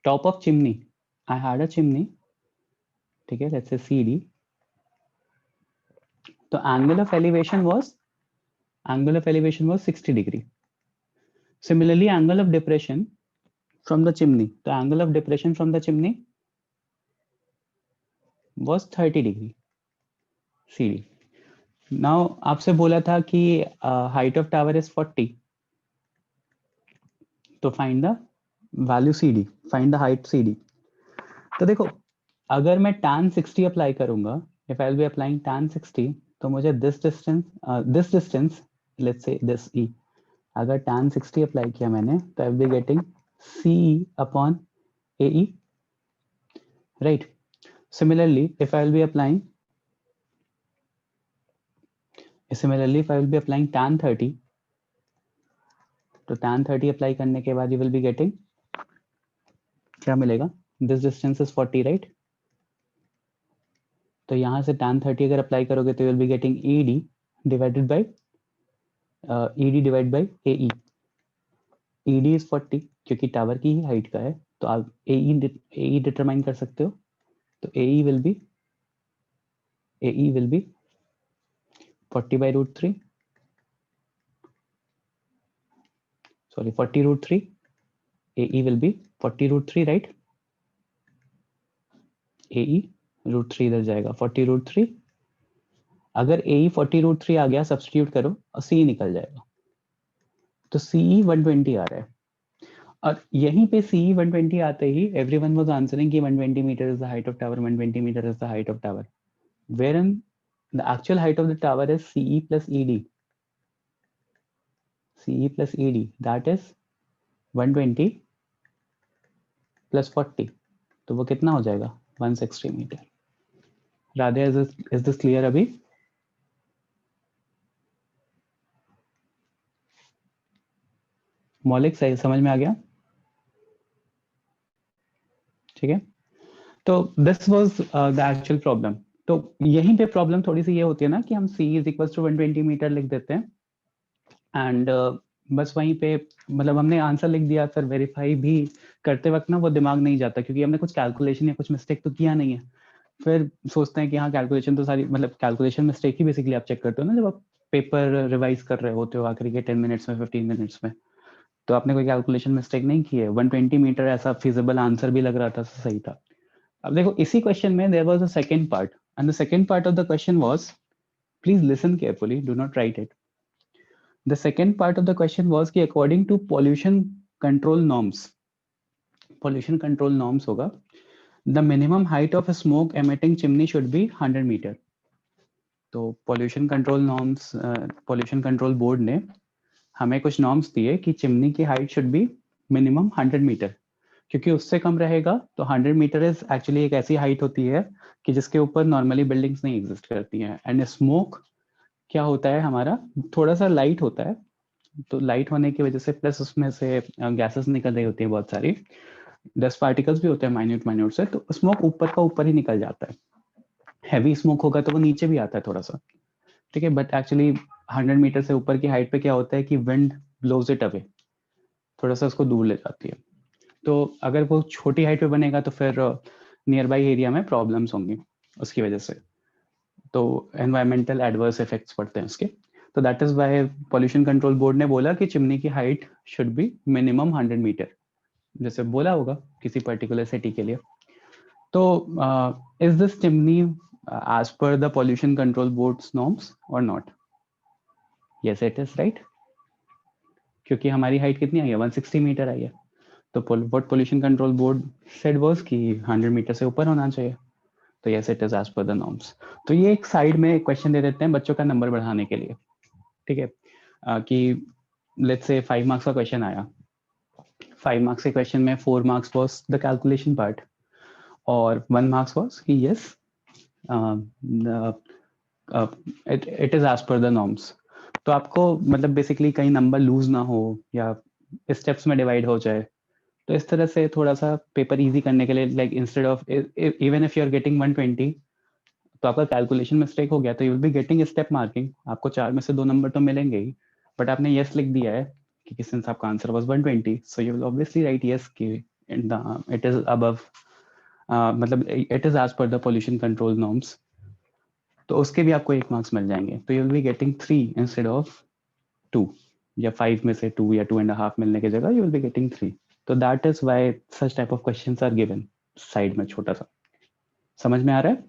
top of chimney, I had a chimney, ठीक है, लेट्स से सी डी. तो angle of elevation was 60 degree. Similarly angle of depression from the chimney, तो angle of depression from the chimney was 30 degree CD. Now आपसे बोला था कि height of tower is 40, तो find the value CD, find the height CD. तो देखो अगर मैं tan 60 अप्लाई करूंगा, if I will be applying tan 60, तो मुझे this distance let's say this E, अगर tan 60 अप्लाई किया मैंने तो I will be getting CE upon AE, right? Similarly, if I will be applying tan 30, तो tan 30 apply करने के बाद you will be getting क्या मिलेगा? This distance is 40, right? तो यहाँ से tan 30 अगर अप्लाई करोगे तो you will be getting ED divided by AE. ED is 40 क्योंकि टावर की ही हाइट का है, तो आप AE डिटरमाइन कर सकते हो. तो AE will be 40 by root 3. Sorry, 40 root 3. AE will be 40 root 3, right? AE root 3 इधर जाएगा, 40 root 3. अगर AE 40 root 3 आ गया, सब्स्टिट्यूट करो और CE निकल जाएगा. तो CE 120 आ रहा है. और यहीं पे CE 120 आते ही everyone was answering कि 120 meter is the height of tower, 120 meter is the height of tower. Wherein the actual height of the tower is CE plus ED. CE plus ED, that is 120 plus 40. तो वो कितना हो जाएगा? 160 meter. Radhe, is this clear अभी? मौलिक सही समझ में आ गया? ठीक है. तो this was the actual problem. तो यहीं पे प्रॉब्लम थोड़ी सी ये होती है ना कि हम C is equals to 120 metre लिख देते हैं, एंड बस वहीं पे मतलब हमने आंसर लिख दिया, फिर वेरीफाई भी करते वक्त ना वो दिमाग नहीं जाता, क्योंकि हमने कुछ कैलकुलेशन या कुछ मिस्टेक तो किया नहीं है। फिर सोचते हैं कि हाँ कैलकुलेशन तो सारी, मतलब कैलकुलेशन मिस्टेक ही बेसिकली आप चेक करते हो ना जब आप पेपर रिवाइज कर रहे होते हो आखिरी के 10 मिनट्स में, 15 मिनट्स में। तो आपने कोई कैलकुलेशन मिस्टेक नहीं की है। 120 मीटर ऐसा फिजिबल आंसर भी लग रहा था, सही था। अब देखो इसी क्वेश्चन में there was a second part, and the second part of the question was, please listen carefully, do not write it. The second part of the question was कि according to pollution control norms होगा, the minimum height of a smoke emitting chimney should be 100 meter. तो pollution control board ने हमें कुछ norms दिए कि chimney की height should be minimum 100 meter, क्योंकि उससे कम रहेगा तो 100 मीटर इज एक्चुअली एक ऐसी हाइट होती है कि जिसके ऊपर नॉर्मली बिल्डिंग्स नहीं एग्जिस्ट करती हैं। एंड स्मोक क्या होता है हमारा, थोड़ा सा लाइट होता है, तो लाइट होने की वजह से प्लस उसमें से गैसेस निकल रही होती है बहुत सारी, डस्ट पार्टिकल्स भी होते हैं माइन्यूट से, तो स्मोक ऊपर का ऊपर ही निकल जाता है। हैवी स्मोक होगा तो वो नीचे भी आता है थोड़ा सा, ठीक है, बट एक्चुअली 100 मीटर से ऊपर की हाइट पे क्या होता है कि विंड ब्लोज इट अवे, थोड़ा सा उसको दूर ले जाती है। तो अगर वो छोटी हाइट पे बनेगा तो फिर नियर बाई एरिया में प्रॉब्लम्स होंगी उसकी वजह से, तो एनवायरमेंटल एडवर्स इफेक्ट्स पड़ते हैं उसके। तो that is why pollution control board ने बोला कि चिमनी की height should be minimum 100 meter, जैसे बोला होगा किसी पर्टिकुलर सिटी के लिए। तो is this chimney as per the pollution control board's norms or not? Yes it is, right? क्योंकि हमारी हाइट कितनी आई है, 160 मीटर आई है। तो what pollution control board said was कि 100 मीटर से ऊपर होना चाहिए। तो yes it is as per the norms। तो ये एक साइड में क्वेश्चन दे देते हैं बच्चों का नंबर बढ़ाने के लिए, ठीक है, कि लेट्स से 5 मार्क्स का क्वेश्चन आया, 5 मार्क्स के क्वेश्चन में 4 marks was the calculation part और 1 मार्क्स वाज कि yes it is as per the norms. तो आपको मतलब बेसिकली कहीं नंबर लूज ना हो या स्टेप्स में डिवाइड हो जाए, तो इस तरह से थोड़ा सा पेपर इजी करने के लिए, like instead of even if you are getting 120 तो आपका कैलकुलेशन मिस्टेक हो गया तो you will be getting step marking, आपको 4 में से 2 नंबर तो मिलेंगे ही, बट आपने यस लिख दिया है कि सिंस आपका answer was 120 so you will obviously write yes कि इट इज अबव, मतलब it is as per the pollution control norms, तो उसके भी आपको 1 मार्क्स मिल जाएंगे। तो you will be getting 3 instead of 2, या 5 में से 2 या 2.5 मिलने की जगह यू विल बी गेटिंग 3। तो that is why such type of questions are given side में छोटा सा। समझ में आ रहा है?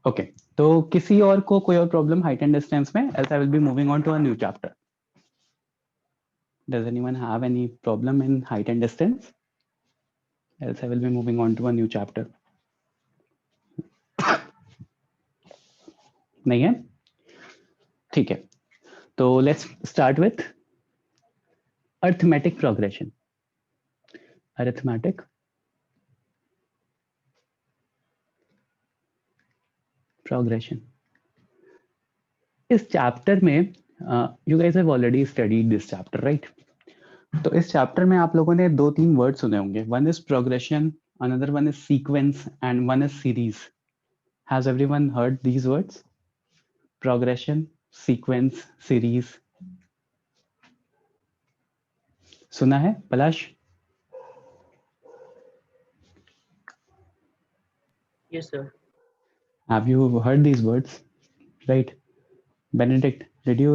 ओके तो किसी और को कोई और प्रॉब्लम हाइट एंड डिस्टेंस में, else I will be moving on to a new chapter. Does anyone have any problem in height and distance? Else I will be moving on to a new chapter. नहीं है? ठीक है, तो let's start with arithmetic progression. Arithmetic progression इस chapter में you guys have already studied this chapter, right? तो इस chapter में आप लोगों ने 2-3 वर्ड सुने होंगे, one is progression, another one is sequence and one is series. Has everyone heard these words? Progression, sequence, series, सुना है पलाश? Yes, sir. Have you heard these words? Right. Benedict, did you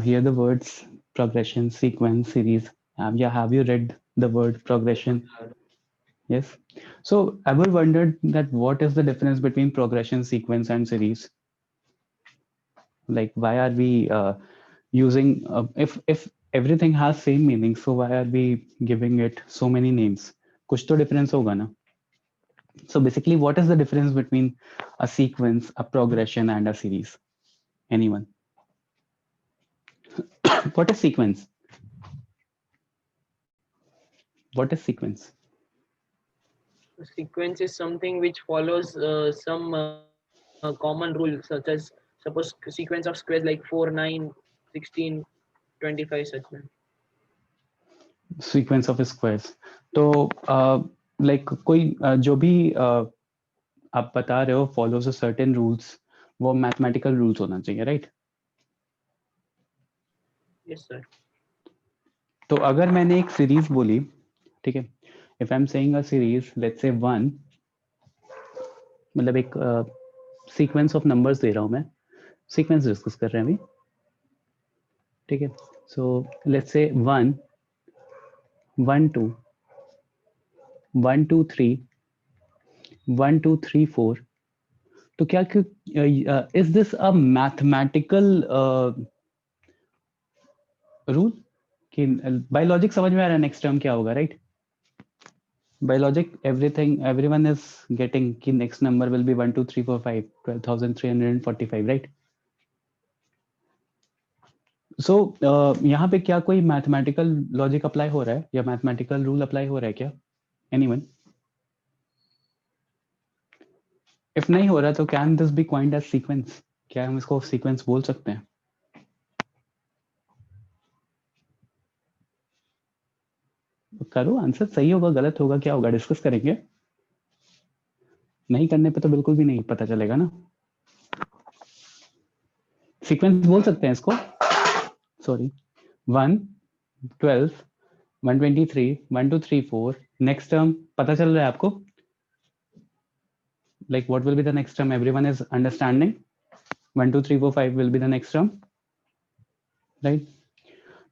hear the words progression, sequence, series? Have you read the word progression? Yes. So ever wondered that what is the difference between progression, sequence, and series? Like why are we using if everything has same meaning, so why are we giving it so many names? कुछ तो difference होगा ना? So basically, what is the difference between a sequence, a progression, and a series? Anyone? What is sequence? What is sequence? A sequence is something which follows some common rule, such as suppose sequence of squares like 4, 9, 16, 25, such man. Sequence of squares. तो like कोई जो भी आप बता रहे हो follows a certain rules, वो mathematical rules होना चाहिए, right? Yes, sir. तो अगर मैंने एक सीरीज बोली, ठीक है, if I am saying a series, let's say 1, मतलब एक सीक्वेंस ऑफ नंबर्स दे रहा हूं मैं, सीक्वेंस डिस्कस कर रहे हैं अभी, ठीक है। सो लेट्स से 1 1 2 1 2 3 1 2 3 4, तो क्या is this a mathematical rule कि बाय लॉजिक समझ में आ रहा है नेक्स्ट टर्म क्या होगा, right? By logic everyone is getting कि next number will be 1 2 3 4 5 12345, right? So यहाँ पे क्या कोई मैथमेटिकल लॉजिक अप्लाई हो रहा है या मैथमेटिकल रूल अप्लाई हो रहा है क्या? एनीवन? इफ नहीं हो रहा तो can this be coined as sequence? क्या हम इसको सीक्वेंस बोल सकते हैं? करो, आंसर सही होगा गलत होगा क्या होगा डिस्कस करेंगे, नहीं करने पे तो बिल्कुल भी नहीं पता चलेगा ना। सीक्वेंस बोल सकते हैं इसको, सॉरी 1 12 123 1 2 3 4, नेक्स्ट टर्म पता चल रहा है आपको? Like what will be the next term? Everyone is understanding? 1 2 3 4 5 will be the next term, right?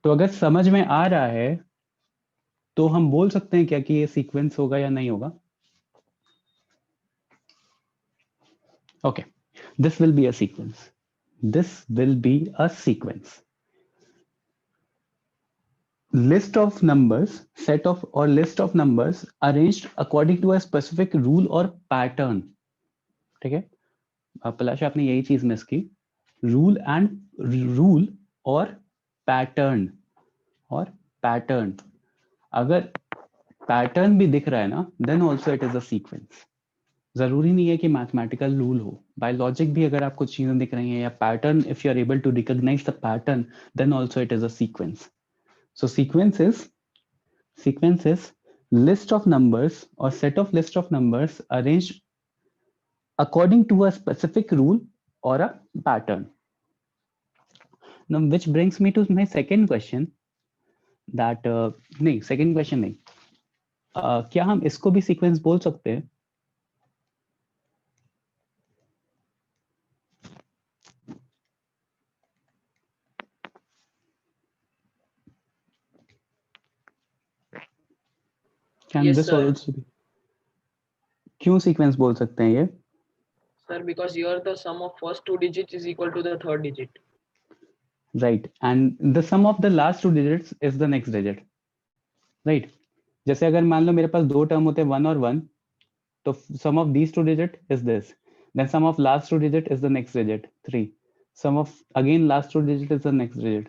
तो अगर समझ में आ रहा है तो हम बोल सकते हैं क्या कि ये सीक्वेंस होगा या नहीं होगा? Okay, this will be a sequence. This will be a sequence. List of numbers, set of or list of numbers arranged according to a specific rule or pattern. ठीक है, पलाश आपने यही चीज मिस की, रूल और पैटर्न। अगर pattern भी दिख रहा है ना, then also it is a sequence. जरूरी नहीं है कि मैथमेटिकल रूल हो, बाय लॉजिक भी अगर आपको चीजें दिख रही हैं या pattern, if you are able to recognise the pattern, then also it is a sequence. So sequence is list of numbers or set of list of numbers arranged according to a specific rule or a pattern. Now, which brings me to my second question. That नहीं, second question नहीं. क्या हम इसको भी sequence बोल सकते हैं? Can Yes, this sir. also be? क्यों sequence बोल सकते हैं ये? Sir, because here the sum of first two digits is equal to the third digit. Right, and the sum of the last two digits is the next digit. Right. जैसे अगर मान लो मेरे पास दो टर्म होते हैं 1 और 1, तो sum of these two digit is this. Then sum of last two digit is the next digit, 3. Sum of again last two digit is the next digit.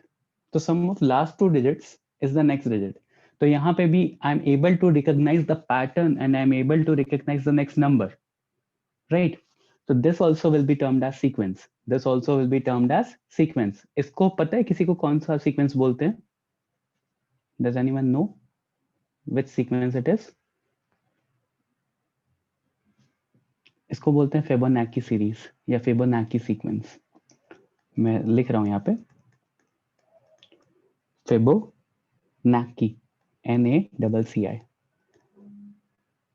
तो sum of last two digits is the next digit. तो यहाँ पे भी I am able to recognize the pattern and I am able to recognize the next number, right? So this also will be termed as sequence. This also will be termed as sequence. इसको पता है किसी को कौन सा sequence बोलते हैं? Does anyone know which sequence it is? इसको बोलते हैं फेबोनाची सीरीज या फेबोनाची सीक्वेंस। मैं लिख रहा हूं यहाँ पे Fibonacci, NACCI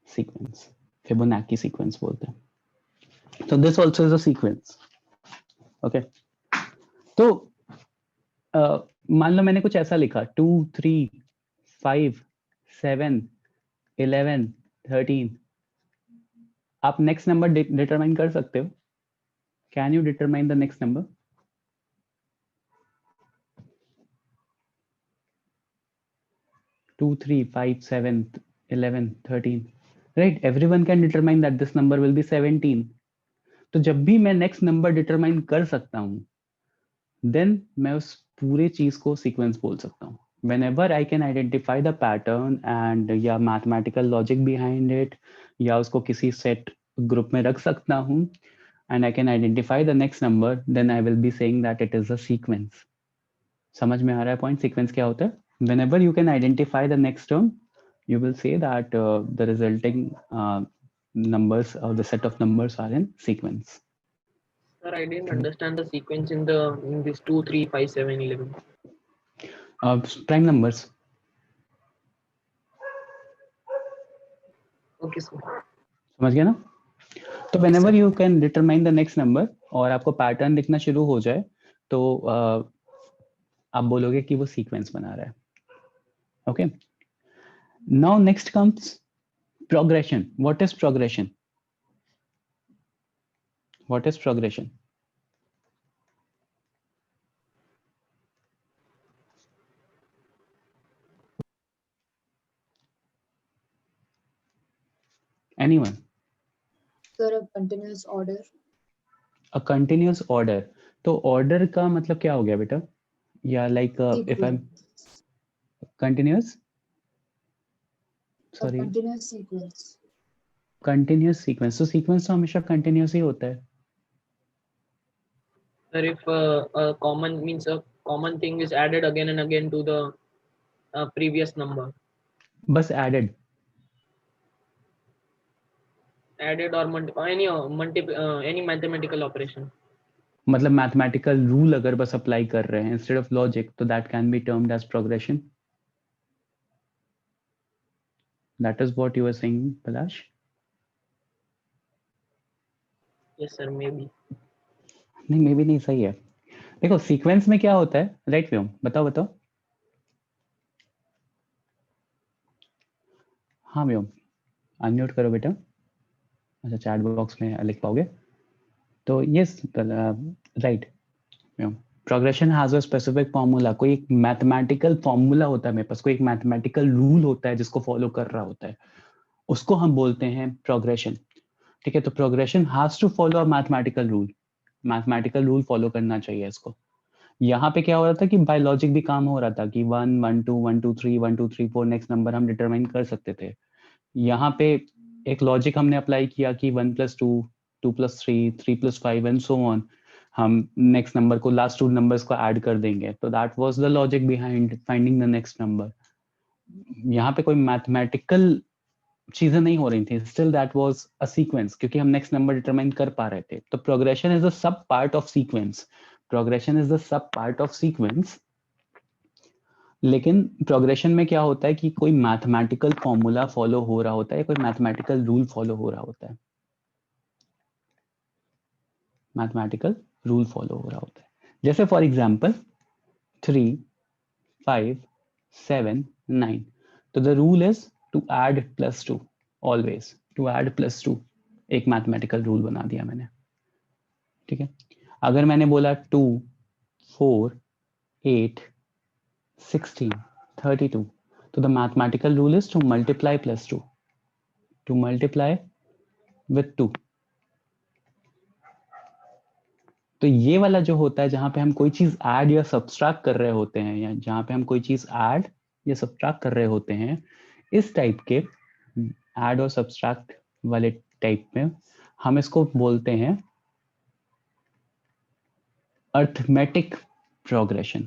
sequence, Fibonacci sequence बोलते हैं। तो this also is a sequence. Okay, तो मान लो मैंने कुछ ऐसा लिखा 2 3 5 7 11 13, आप नेक्स्ट नंबर डिटरमाइन कर सकते हो? Can you determine the next number? Two, 3, 5, 7, 11, 13, right? Everyone can determine that this number will be 17. तो जब भी मैं नेक्स्ट नंबर डिटरमाइन कर सकता हूं, देन मैं उस पूरे चीज को सीक्वेंस बोल सकता हूं। Whenever I can identify the pattern and या मैथमेटिकल लॉजिक बिहाइंड इट, या उसको किसी सेट ग्रुप में रख सकता हूं, and I can identify the next number, then I will be saying that it is a sequence. समझ में आ रहा है पॉइंट? सीक्वेंस क्या होता है? Whenever you can identify the next term, you will say that the resulting numbers or the set of numbers are in sequence. Sir, I didn't understand the sequence in this 2 3 5 7 11. Prime numbers. Okay, sir. समझ गया ना? तो whenever you can determine the next number और आपको pattern दिखना शुरू हो जाए तो आप बोलोगे कि वो सीक्वेंस बना रहा है. Okay. Now next comes progression. What is progression? What is progression? Anyone? Sir, a continuous order. A continuous order. तो order का मतलब क्या हो गया बेटा? या like if I'm continuous? A Sorry. continuous sequence. Continuous sequence. तो sequence तो हमेशा continuous ही होता है. Sir, if a common thing is added again and again to the previous number. बस added. Added or any mathematical operation. मतलब mathematical rule अगर बस apply कर रहे हैं इंस्टेड ऑफ लॉजिक तो that can be termed as progression. That is what you are saying Palash. Yes, sir, maybe. नहीं मे भी नहीं सही है. देखो सीक्वेंस में क्या होता है राइट व्योम बताओ बताओ. हाँ व्योम अनम्यूट करो बेटा. अच्छा चैट बॉक्स में लिख पाओगे तो yes right. Progression has a specific formula. कोई एक मैथमेटिकल फॉर्मूला होता है मेरे पास. कोई एक मैथमेटिकल रूल होता है जिसको फॉलो कर रहा होता है उसको हम बोलते हैं प्रोग्रेशन. ठीक है. तो progression has to follow a mathematical rule. Mathematical rule follow करना चाहिए इसको. यहाँ पे क्या हो रहा था कि बायोलॉजिक भी काम हो रहा था कि 1 1 2 1 2 3 1 2 3 4 नेक्स्ट नंबर हम डिटरमाइन कर सकते थे. यहाँ पे एक लॉजिक हमने अप्लाई किया कि 1 + 2 2 + 3 3 + 5 एंड सो ऑन. हम नेक्स्ट नंबर को लास्ट टू नंबर्स को ऐड कर देंगे. तो that was the logic behind finding the next number. यहाँ पे कोई मैथमेटिकल चीजें नहीं हो रही थी. Still that was a sequence क्योंकि हम नेक्स्ट नंबर डिटरमाइन कर पा रहे थे. तो प्रोग्रेशन इज अ सब part of sequence. Progression is the sub part of sequence. लेकिन प्रोग्रेशन में क्या होता है कि कोई मैथमेटिकल फॉर्मूला फॉलो हो रहा होता है. कोई मैथमेटिकल रूल फॉलो हो रहा होता है. मैथमेटिकल रूल फॉलो हो रहा होता है. जैसे फॉर एग्जांपल 3 5 7 9. तो the rule is to add +2 always. To add +2 एक मैथमेटिकल रूल बना दिया मैंने. ठीक है. अगर मैंने बोला 2 4 8 16 32 तो the mathematical rule is to multiply +2. To multiply with 2. तो ये वाला जो होता है जहां पे हम कोई चीज ऐड या सब्सट्रैक्ट कर रहे होते हैं या जहां पे हम कोई चीज ऐड या सब्सट्रैक्ट कर रहे होते हैं इस टाइप के ऐड और सब्सट्रैक्ट वाले टाइप में हम इसको बोलते हैं अरिथमेटिक प्रोग्रेशन.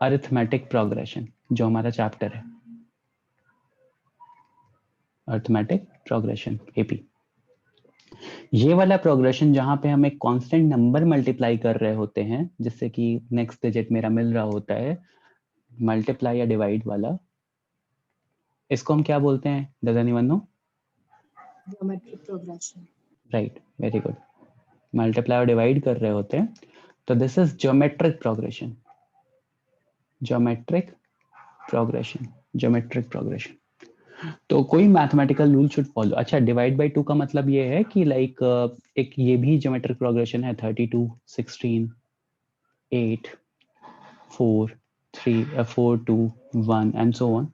अरिथमेटिक प्रोग्रेशन जो हमारा चैप्टर है अरिथमेटिक प्रोग्रेशन एपी. ये वाला प्रोग्रेशन जहां पे हम एक कांस्टेंट नंबर मल्टीप्लाई कर रहे होते हैं जिससे कि नेक्स्ट डिजिट मेरा मिल रहा होता है मल्टीप्लाई या डिवाइड वाला. इसको हम क्या बोलते हैं? Does anyone know? Geometric progression. Right very good. Multiply और डिवाइड कर रहे होते हैं तो this is geometric progression. Geometric progression. Geometric progression. तो कोई मैथमेटिकल रूल शुड फॉलो. अच्छा डिवाइड बाय 2 का मतलब ये है कि लाइक एक ये भी ज्योमेट्रिक प्रोग्रेशन है 32 16 8 4 3 4 2 1 एंड सो ऑन.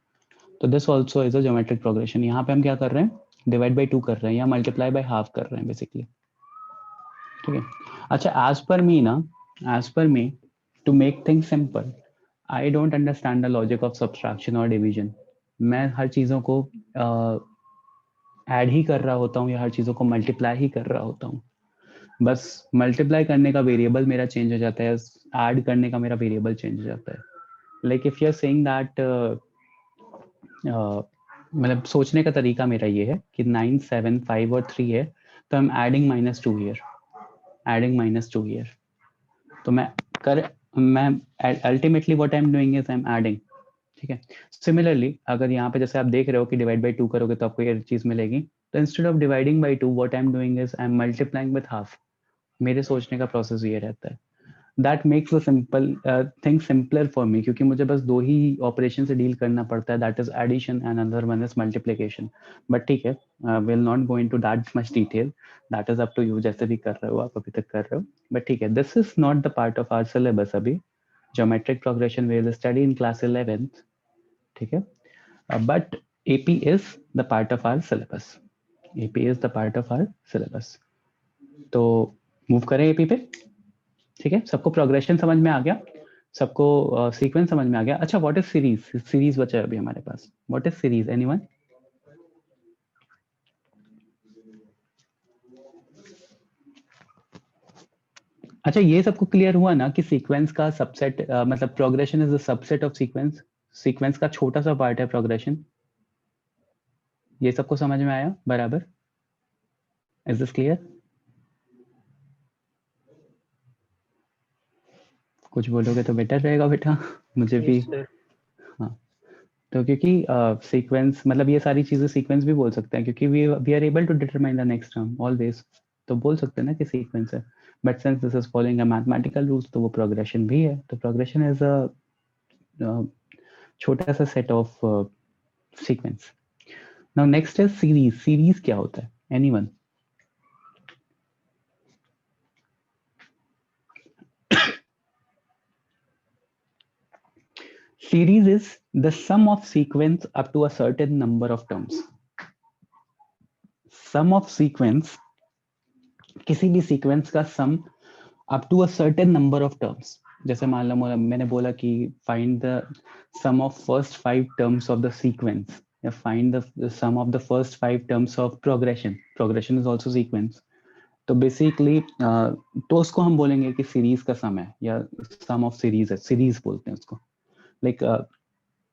तो this also is a geometric progression. यहाँ पे हम क्या कर रहे हैं? डिवाइड बाय 2 कर रहे हैं या मल्टीप्लाई बाय हाफ कर रहे हैं बेसिकली. ठीक है. अच्छा as per me to make things simple I don't understand the logic of subtraction और डिवीजन. मैं हर चीज़ों को ऐड ही कर रहा होता हूँ या हर चीज़ों को मल्टीप्लाई ही कर रहा होता हूँ. बस मल्टीप्लाई करने का वेरिएबल मेरा चेंज हो जाता है. ऐड करने का मेरा वेरिएबल चेंज हो जाता है. Like if you are saying that मतलब सोचने का तरीका मेरा ये है कि 9 7 5 और 3 है तो I am adding -2 here. Adding -2 here. तो मैं ultimately what I am doing is I am adding. ठीक है। सिमिलरली अगर यहाँ पे जैसे आप देख रहे हो कि डिवाइड बाई 2 करोगे तो आपको ये चीज मिलेगी, तो instead of dividing by 2 what I am doing is I am multiplying with half. मेरे सोचने का प्रोसेस ये रहता है, that makes the simple thing simpler for me, क्योंकि मुझे बस 2 ही ऑपरेशन से डील करना पड़ता है, that is addition and another one is multiplication. But ठीक है, will not go into that much detail, that is up to you, जैसे भी कर रहे हो आप, अभी तक कर रहे हो। बट ठीक है, this is not the part of our syllabus अभी। Geometric progression we will study in class 11th, ठीक है। But AP is the part of our syllabus. AP is the part of our syllabus. तो move करें AP पे, ठीक है। सबको progression समझ में आ गया, सबको सीक्वेंस समझ में आ गया। अच्छा, व्हाट इज सीरीज? सीरीज बचा है अभी हमारे पास। What is series? एनीवन? अच्छा, ये सबको क्लियर हुआ ना कि सीक्वेंस का सबसेट मतलब progression is a subset of sequence. Sequence का छोटा सा पार्ट है प्रोग्रेशन। ये सबको समझ में आया बराबर? Is this clear? कुछ बोलोगे तो बेटर रहेगा बेटा, मुझे भी। हाँ, तो क्योंकि सीक्वेंस मतलब ये सारी चीजें सीक्वेंस भी बोल सकते हैं, क्योंकि we are able to determine the next term always, तो बोल सकते हैं ना कि सीक्वेंस है। But since this is following a mathematical rules, तो वो प्रोग्रेशन भी है। तो प्रोग्रेशन इज अ छोटा सा set of sequence. Now next is series. Series क्या होता है? Anyone? Series is the sum of sequence up to a certain number of terms. Sum of sequence, किसी भी sequence का sum up to a certain number of terms. जैसे मान लो मैंने बोला कि find the sum of first 5 terms of the sequence, या find the sum of the first 5 terms of progression. Progression is also sequence. तो basically तो उसको हम बोलेंगे कि सीरीज का सम है, या सम ऑफ सीरीज है, सीरीज बोलते हैं उसको। लाइक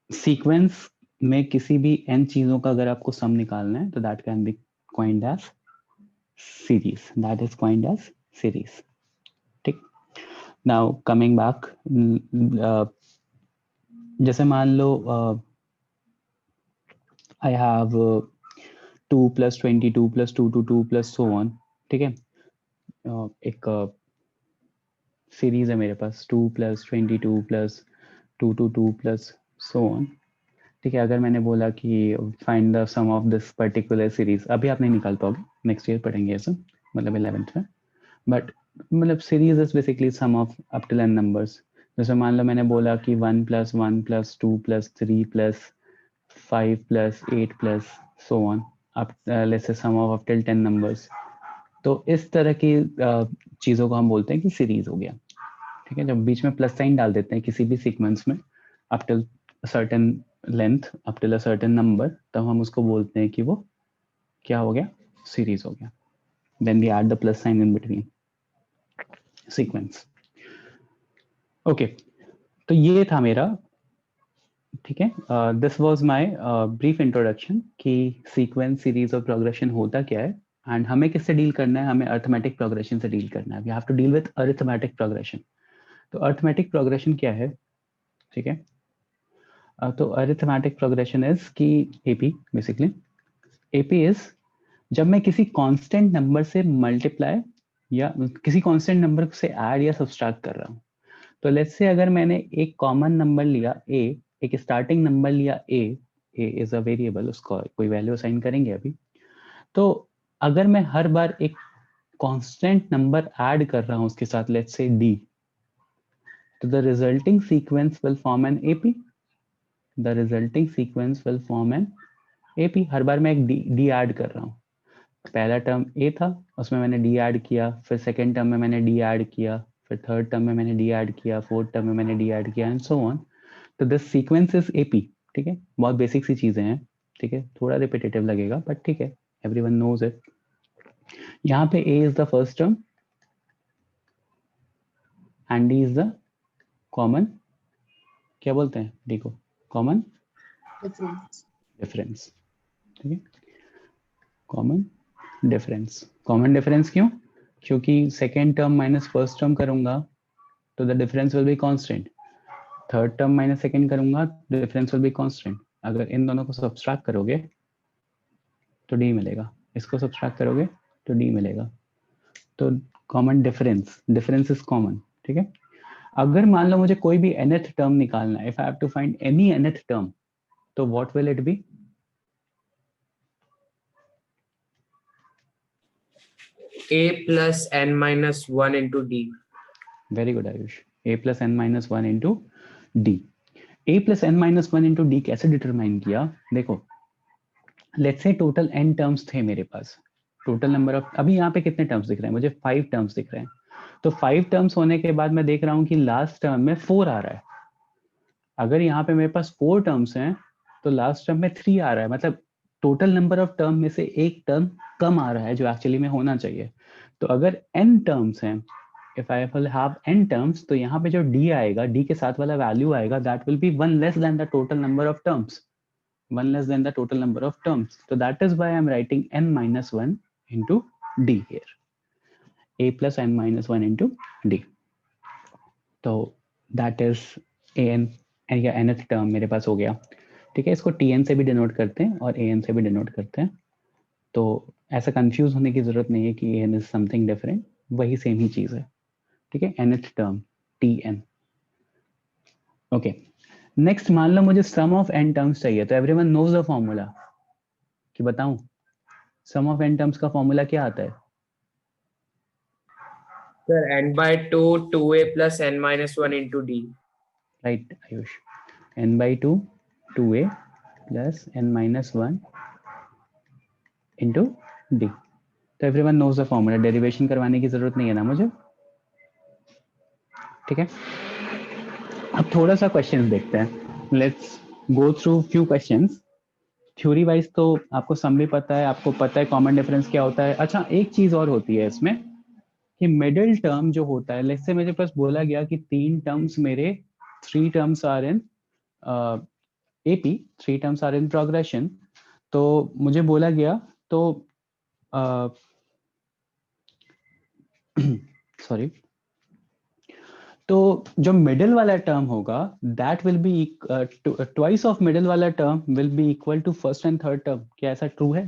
सीक्वेंस में किसी भी n चीजों का अगर आपको सम निकालना है, तो that can B coined as series. That is coined as series. ठीक। Now coming back, जैसे मान लो I have 2 plus 22 plus 2 to 2 plus so on, ठीक है। एक सीरीज है मेरे पास 2 plus 22 plus 2 to 2 plus so on, ठीक है। अगर मैंने बोला कि find the sum of this particular series, अभी आप नहीं निकाल पाओगे, नेक्स्ट ईयर पढ़ेंगे ऐसा, मतलब 11th में। बट मतलब series is basically sum of up to n numbers. जैसे मान लो मैंने बोला कि 1 + 1 + 2 + 3 + 5 + 8 + so on up let's say sum of up till 10 numbers. तो इस तरह की चीज़ों को हम बोलते हैं कि सीरीज हो गया, ठीक है। जब बीच में प्लस साइन डाल देते हैं किसी भी सीक्वेंस में up till certain length, up till a certain number, तब हम उसको बोलते हैं कि वो क्या हो गया? सीरीज हो गया। Then we add the plus sign in between sequence. Okay, तो ये था मेरा, ठीक है। This was my brief introduction कि सीक्वेंस, सीरीज और प्रोग्रेशन होता क्या है, एंड हमें किससे डील करना है? हमें अरिथमेटिक प्रोग्रेशन से डील करना है। We have to deal with arithmetic progression. तो अरिथमेटिक प्रोग्रेशन क्या है, ठीक है। तो अरिथमेटिक प्रोग्रेशन इज कि एपी बेसिकली, एपी इज जब मैं किसी कांस्टेंट नंबर से मल्टीप्लाई या किसी कांस्टेंट नंबर से ऐड या सब्सट्रैक्ट कर रहा हूँ। तो लेट्स से अगर मैंने एक कॉमन नंबर लिया a, एक स्टार्टिंग नंबर लिया a इज अ वेरिएबल, उसको कोई वैल्यू असाइन करेंगे अभी। तो अगर मैं हर बार एक कांस्टेंट नंबर ऐड कर रहा हूँ उसके साथ, लेट्स से d, तो the resulting sequence will form an AP. The resulting sequence will form an AP. हर बार मैं एक D ऐड कर रहा हूँ। पहला टर्म A था, उसमें मैंने D ऐड किया, फिर सेकेंड टर्म में मैंने D ऐड किया, फिर थर्ड टर्म में मैंने D ऐड किया, फोर्थ टर्म में मैंने D ऐड किया, एंड सो ऑन। तो दिस सीक्वेंस इज AP, ठीक है। बहुत बेसिक सी चीजें हैं, ठीक है। थोड़ा रिपीटेटिव लगेगा बट ठीक है, एवरीवन नोज इट। यहाँ पे A is the first term and D is the common, क्या बोलते हैं D को? Common Difference. डिफरेंस, ठीक है। Common difference. कॉमन डिफरेंस क्यों? क्योंकि second term minus first term करूंगा तो the difference will be constant. Third term minus second करूंगा, डिफरेंस विल बी कांस्टेंट। अगर इन दोनों को सब्सट्रैक्ट करोगे तो डी मिलेगा, इसको सब्सट्रैक्ट करोगे तो डी मिलेगा। तो common difference, difference is common, ठीक है। अगर मान लो मुझे कोई भी nth टर्म निकालना है, if I have to find any nth term, तो what will it be? a plus n minus 1 into d. Very good Ayush, a plus n minus 1 into d। a plus n minus 1 into d कैसे determine किया? देखो, let's say total n terms थे मेरे पास, total number of, अभी यहाँ पे कितने terms दिख रहे हैं मुझे? 5 टर्म्स दिख रहे हैं। तो 5 टर्म्स होने के बाद मैं देख रहा हूँ कि लास्ट टर्म में 4 आ रहा है। अगर यहाँ पे मेरे पास 4 टर्म्स हैं तो लास्ट टर्म में 3 आ रहा है, मतलब टोटल नंबर ऑफ टर्म में से एक टर्म कम आ रहा है जो एक्चुअली में होना चाहिए। तो अगर n टर्म्स हैं, if I will have n terms, तो यहाँ पे जो d आएगा, d के साथ वाला वैल्यू आएगा, that will be 1 less than the total number of terms, 1 less than the total number of terms. So that is why I'm writing n minus 1 into d here. A plus n minus 1 into d. तो that is an या nth term मेरे पास हो गया, ठीक है। इसको tn से भी डिनोट करते हैं और an से भी डिनोट करते हैं, तो ऐसा कंफ्यूज होने की जरूरत नहीं है कि an is something different, वही सेम ही चीज है, ठीक है। nth term tn, okay. Next मान लो मुझे सम ऑफ n टर्म्स चाहिए, तो एवरीवन नोज द फॉर्मूला, कि बताऊं सम ऑफ n टर्म्स का फॉर्मूला क्या आता है? Sir, n by 2, 2a plus n minus 1 into d. Right Ayush, n by 2 2a plus n minus 1 into d। तो everyone knows the formula, derivation करवाने की जरूरत नहीं है ना मुझे, ठीक है। अब थोड़ा सा क्वेश्चंस देखते हैं, let's go through few questions. Theory wise तो आपको सम भी पता है, आपको पता है कॉमन डिफरेंस क्या होता है। अच्छा, एक चीज और होती है इसमें कि मिडिल टर्म जो होता है, लेट्स से मेरे पास बोला गया कि 3 टर्म्स मेरे, 3 terms are in AP, 3 terms are in progression. तो मुझे बोला गया, तो सॉरी, तो जो मिडिल वाला टर्म होगा that will be twice of middle वाला term will be equal to first and third term. क्या ऐसा ट्रू है?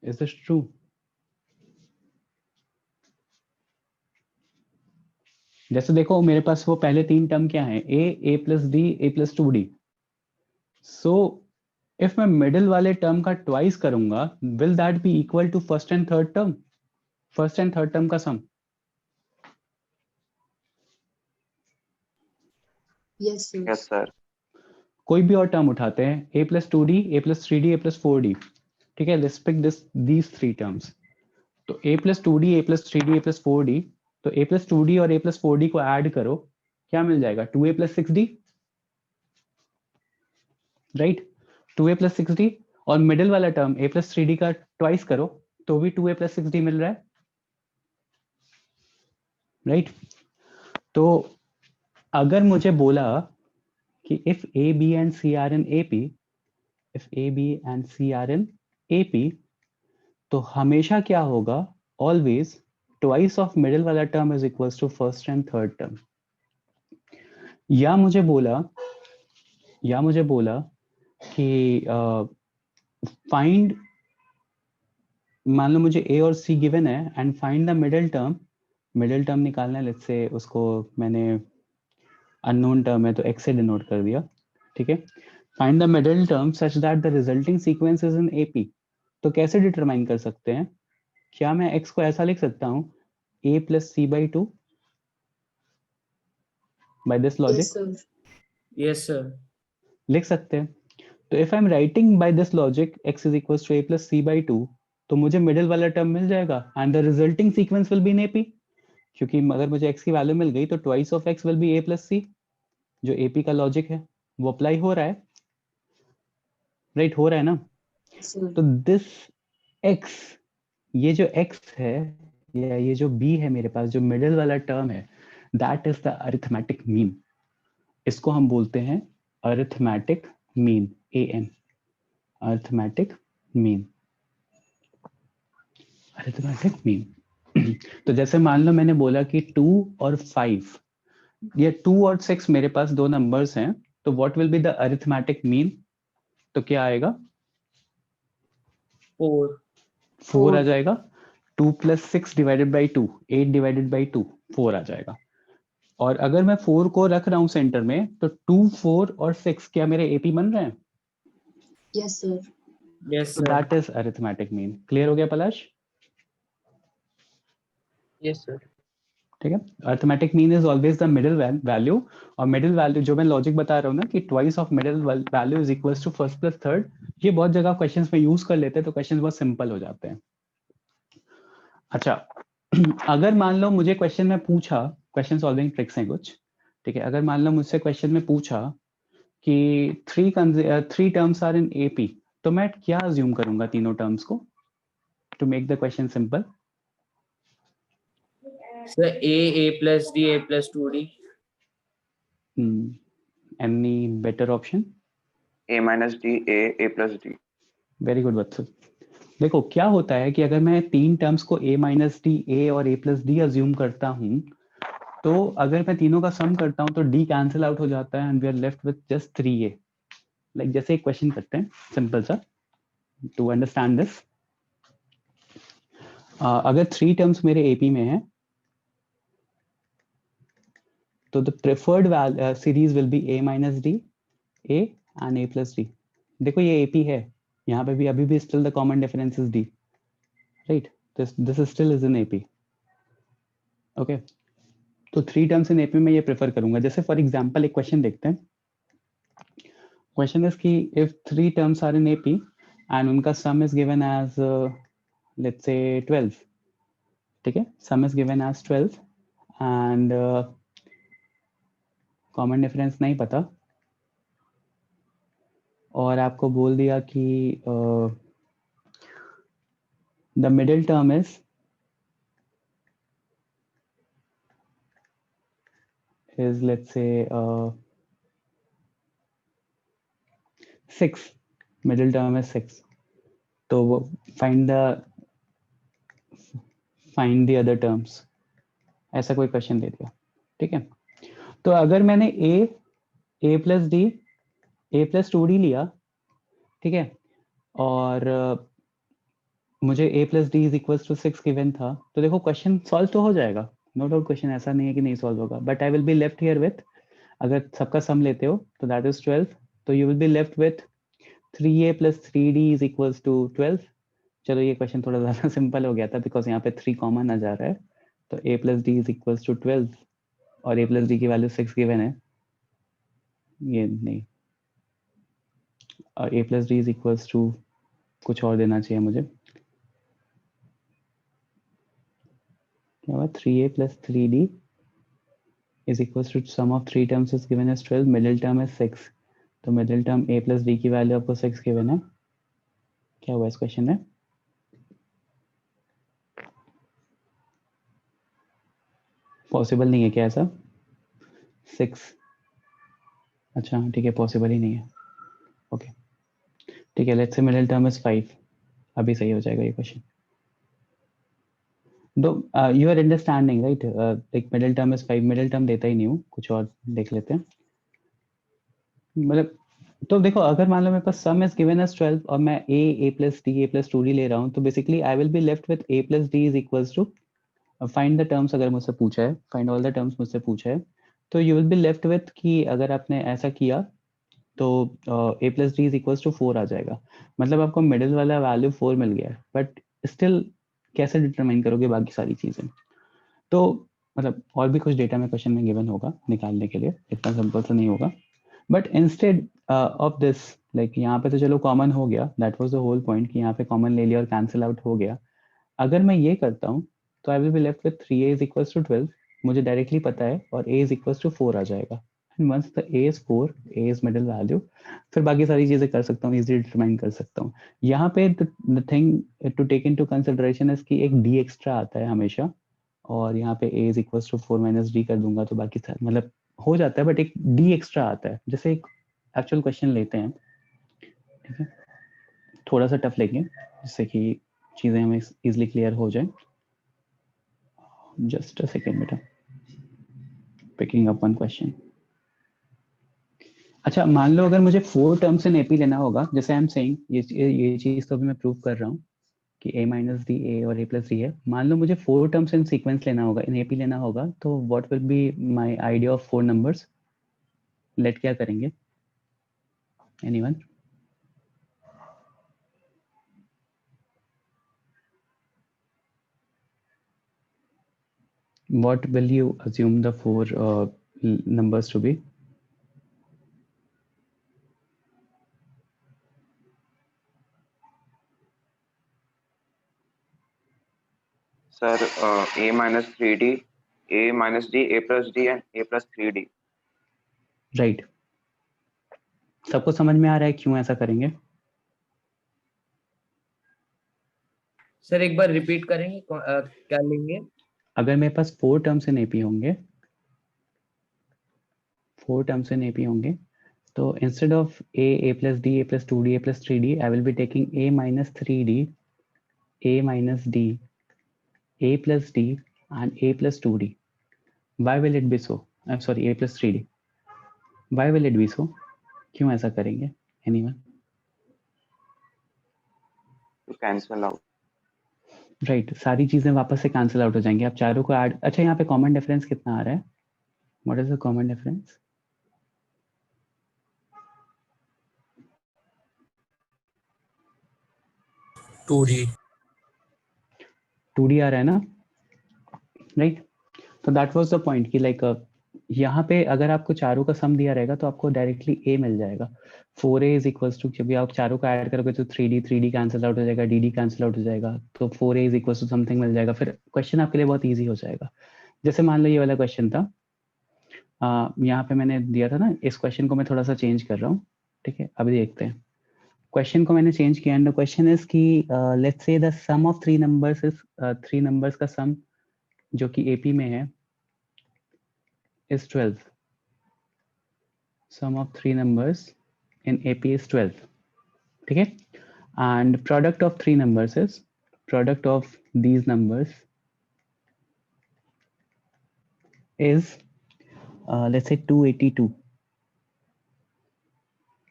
Is this true? जैसे देखो मेरे पास वो पहले 3 टर्म क्या है, a plus d, a plus 2d। So if मैं मिडिल वाले टर्म का ट्वाइस करूंगा, will that be equal to first and third term, first and third term का sum? Yes, sir. Yes, sir. कोई भी और टर्म उठाते हैं, a plus 2d, a plus 3d, a plus 4d, ठीक है। Let's pick these 3 terms. तो a plus 2d, a plus 3d, a plus 4d, तो a प्लस 2d और a प्लस 4d को ऐड करो, क्या मिल जाएगा? 2a plus 6d, right. 2a plus 6d, और मिडिल वाला टर्म a प्लस 3d का ट्वाइस करो तो भी 2a प्लस 6d मिल रहा है, राइट। तो अगर मुझे बोला कि if a, b and c are in AP, if a, b and c are in AP, तो हमेशा क्या होगा? Always twice of middle वाला term is equals to first and third term। या मुझे बोला कि find, मान लो मुझे a और c given है and find the middle term निकालना है। लेट्स से उसको मैंने अननोन टर्म है तो x से डिनोट कर दिया, ठीक है। Find the middle term such that the resulting sequence is in AP। तो कैसे डिटरमाइन कर सकते हैं? क्या मैं x को ऐसा लिख सकता हूँ, a plus c by 2 by this logic? Yes, sir. Yes, sir. लिख सकते हैं। तो if I am writing by this logic x is equal to a plus c by 2, तो मुझे मिडिल वाला टर्म मिल जाएगा and the resulting sequence will be in AP, क्योंकि अगर मुझे x की वैल्यू मिल गई तो ट्वाइस ऑफ x विल बी a प्लस c। जो AP का लॉजिक है वो अप्लाई हो रहा है, राइट, हो रहा है ना। Yes, sir. तो दिस x, ये जो x है या ये जो b है मेरे पास, जो मिडिल वाला टर्म है, that is the arithmetic mean. इसको हम बोलते हैं arithmetic mean, AN, arithmetic mean, arithmetic mean. तो जैसे मान लो मैंने बोला कि 2 और 5, ये 2 और 6 मेरे पास दो नंबर्स हैं, तो what will be the arithmetic mean? तो क्या आएगा? 4. 4 आ जाएगा। 2 + 6 डिवाइडेड बाई 2, 8 डिवाइडेड बाई 2, 4 आ जाएगा। और अगर मैं 4 को रख रहा हूं सेंटर में, तो 2, 4 और 6 क्या मेरे एपी बन रहे हैं? Yes, sir. Yes, तो sir. That is arithmetic mean. Clear हो गया पलाश? Yes, sir. ठीक है। Arithmetic mean is always the middle value, और मिडिल वैल्यू जो मैं लॉजिक बता रहा हूँ ना कि twice of middle value is equals to first plus third, ये बहुत जगह क्वेश्चंस में यूज कर लेते हैं, तो क्वेश्चंस बहुत सिंपल हो जाते हैं। अच्छा, अगर मान लो मुझे क्वेश्चन में पूछा, क्वेश्चन सॉल्विंग ट्रिक्स हैं कुछ, ठीक है। अगर मान लो मुझसे क्वेश्चन में पूछा कि three terms are in AP, तो मैं क्या अज्यूम करूंगा तीनों टर्म्स को to make the question simple? Sir, A plus D, A plus 2D. Any better option? A minus D, A plus D. Very good Vatsal. देखो क्या होता है कि अगर मैं तीन टर्म्स को a माइनस डी, a और a प्लस डी अज्यूम करता हूं, तो अगर मैं तीनों का सम करता हूं तो d कैंसिल आउट हो जाता है and we are left with just 3a। Like जैसे एक क्वेश्चन करते हैं सिंपल सा टू अंडरस्टैंड दिस। अगर 3 टर्म्स मेरे एपी में है, तो द प्रेफर्ड सीरीज विल बी a minus D, a and a plus D. देखो ये एपी है, यहाँ पे भी अभी भी still the common difference is d, right? This still is in AP. Okay, तो 3 टर्म्स इन एपी में ये प्रेफर करूंगा। जैसे फॉर एग्जांपल एक क्वेश्चन देखते हैं। क्वेश्चन इज कि if 3 terms are in AP and उनका sum is given as let's say 12, ठीक है, sum is given as 12 and common difference नहीं पता, और आपको बोल दिया कि the middle term is let's say 6, middle term is 6, तो वो find the other terms, ऐसा कोई क्वेश्चन दे दिया, ठीक है। तो अगर मैंने a plus d, a plus 2d लिया, ठीक है, और मुझे a plus d is equal to 6 given था, तो देखो क्वेश्चन सॉल्व तो हो जाएगा, नो डाउट क्वेश्चन ऐसा नहीं है कि नहीं सॉल्व होगा, but I will be left here with, अगर सबका सम लेते हो तो दैट इज 12, तो you will be left with 3a plus 3d is equals to 12। चलो ये क्वेश्चन थोड़ा ज़्यादा सिंपल हो गया था बिकॉज यहाँ पे 3 कॉमन आ जा रहा है, तो a plus d is equals to 12 और a plus d की वैल्यू 6 गिवन है, ये नहीं, और a plus d is equals to कुछ और देना चाहिए मुझे, क्या हुआ, 3a plus 3d is equals to sum of 3 terms is given as 12, middle term है 6, तो middle term a plus d की वैल्यू आपको 6 गिवन है। क्या हुआ इस क्वेश्चन में? पॉसिबल नहीं है क्या ऐसा? 6, अच्छा ठीक है, पॉसिबल ही नहीं है, ओके ठीक है। लेट्स से मिडिल टर्म इज 5, अभी सही हो जाएगा ये question. Though you are understanding right, like middle term is 5, middle term देता ही नहीं हूँ, कुछ और देख लेते हैं। मतलब तो देखो अगर मान लो मेरे पास सम इज गिवन एज 12 और मैं a plus d, a plus 2d ले रहा हूँ, तो basically I will be left with a plus d is equals to find the terms, अगर मुझसे पूछा है फाइंड ऑल द टर्म्स मुझसे पूछा है, तो you will be left with कि अगर आपने ऐसा किया तो a plus d is equals to 4 आ जाएगा। मतलब आपको मिडिल वाला वैल्यू 4 मिल गया है, बट स्टिल कैसे डिटरमाइन करोगे बाकी सारी चीजें? तो मतलब और भी कुछ डेटा में क्वेश्चन में गिवन होगा निकालने के लिए, इतना सिंपल तो नहीं होगा, but instead of this like यहाँ पे तो चलो कॉमन हो गया, that was the whole point कि यहाँ पे कॉमन ले लिया और कैंसिल आउट हो गया। अगर मैं ये करता हूँ तो I will be left with 3a is equals to 12, मुझे डायरेक्टली पता है, और a इज इक्वल्स टू 4 आ जाएगा, and once the a is 4, a is middle value, फिर बाकी सारी चीजें कर सकता हूँ, इजीली डिटरमाइन कर सकता हूँ। यहाँ पे the thing to take into consideration is कि एक d एक्स्ट्रा आता है हमेशा, और यहाँ पे a is equals to 4 minus d कर दूंगा तो बाकी मतलब हो जाता है, बट एक d एक्स्ट्रा आता है। जैसे एक एक्चुअल क्वेश्चन लेते हैं, ठीक है, थोड़ा सा टफ लेंगे जिससे कि चीज़ें हमें इजीली क्लियर हो जाए। Just a second बेटा, picking up one question. अच्छा, मान लो अगर मुझे 4 टर्म्स इन एपी लेना होगा, जैसे आई एम सेइंग ये चीज तो अभी मैं प्रूव कर रहा हूँ कि a माइनस डी ए और a प्लस डी है। मान लो मुझे 4 टर्म्स इन सीक्वेंस लेना होगा, इन एपी लेना होगा, तो what will be my idea of 4 numbers? Let क्या करेंगे? Anyone? What will you assume the 4 numbers to be? Sir, a minus 3d, a minus d, a plus d, and a plus 3d. Right, सबको समझ में आ रहा है क्यों ऐसा करेंगे? सर एक बार रिपीट करेंगे क्या लेंगे? अगर मेरे पास 4 टर्म्स इन एपी होंगे, 4 टर्म्स इन एपी होंगे, तो instead of a plus d, a plus 2d, a plus 3d, I will be taking a minus 3d, a minus d, a plus d, and a plus 2d. Why will it be so? I'm sorry, a plus 3d. Why will it be so? क्यों ऐसा करेंगे? Anyone? To cancel out. Right, सारी चीजें वापस से cancel out हो जाएंगी, आप चारों को ऐड। अच्छा, यहाँ पे कॉमन डिफरेंस कितना आ रहा है? What is the common difference? Two d 2d आ रहा है ना, राइट? तो दैट वाज द पॉइंट कि लाइक यहाँ पे अगर आपको चारों का सम दिया रहेगा तो आपको डायरेक्टली a मिल जाएगा। 4a इज इक्वल्स टू, जब आप चारों का ऐड करोगे तो 3d कैंसिल आउट हो जाएगा, dd कैंसिल आउट हो जाएगा, तो 4a is equals to something मिल जाएगा। फिर क्वेश्चन आपके लिए बहुत ईजी हो जाएगा। जैसे मान लो ये वाला क्वेश्चन था, यहाँ पे मैंने दिया था ना, इस क्वेश्चन को मैं थोड़ा सा चेंज कर रहा हूँ, ठीक है? अभी देखते हैं, क्वेश्चन को मैंने चेंज किया एंड द क्वेश्चन इज कि let's say the sum of 3 numbers is 3 numbers का सम जो कि एपी में है is 12. Sum of 3 numbers in AP is 12. ठीक है? And product of 3 numbers is, product of these numbers is let's say 282.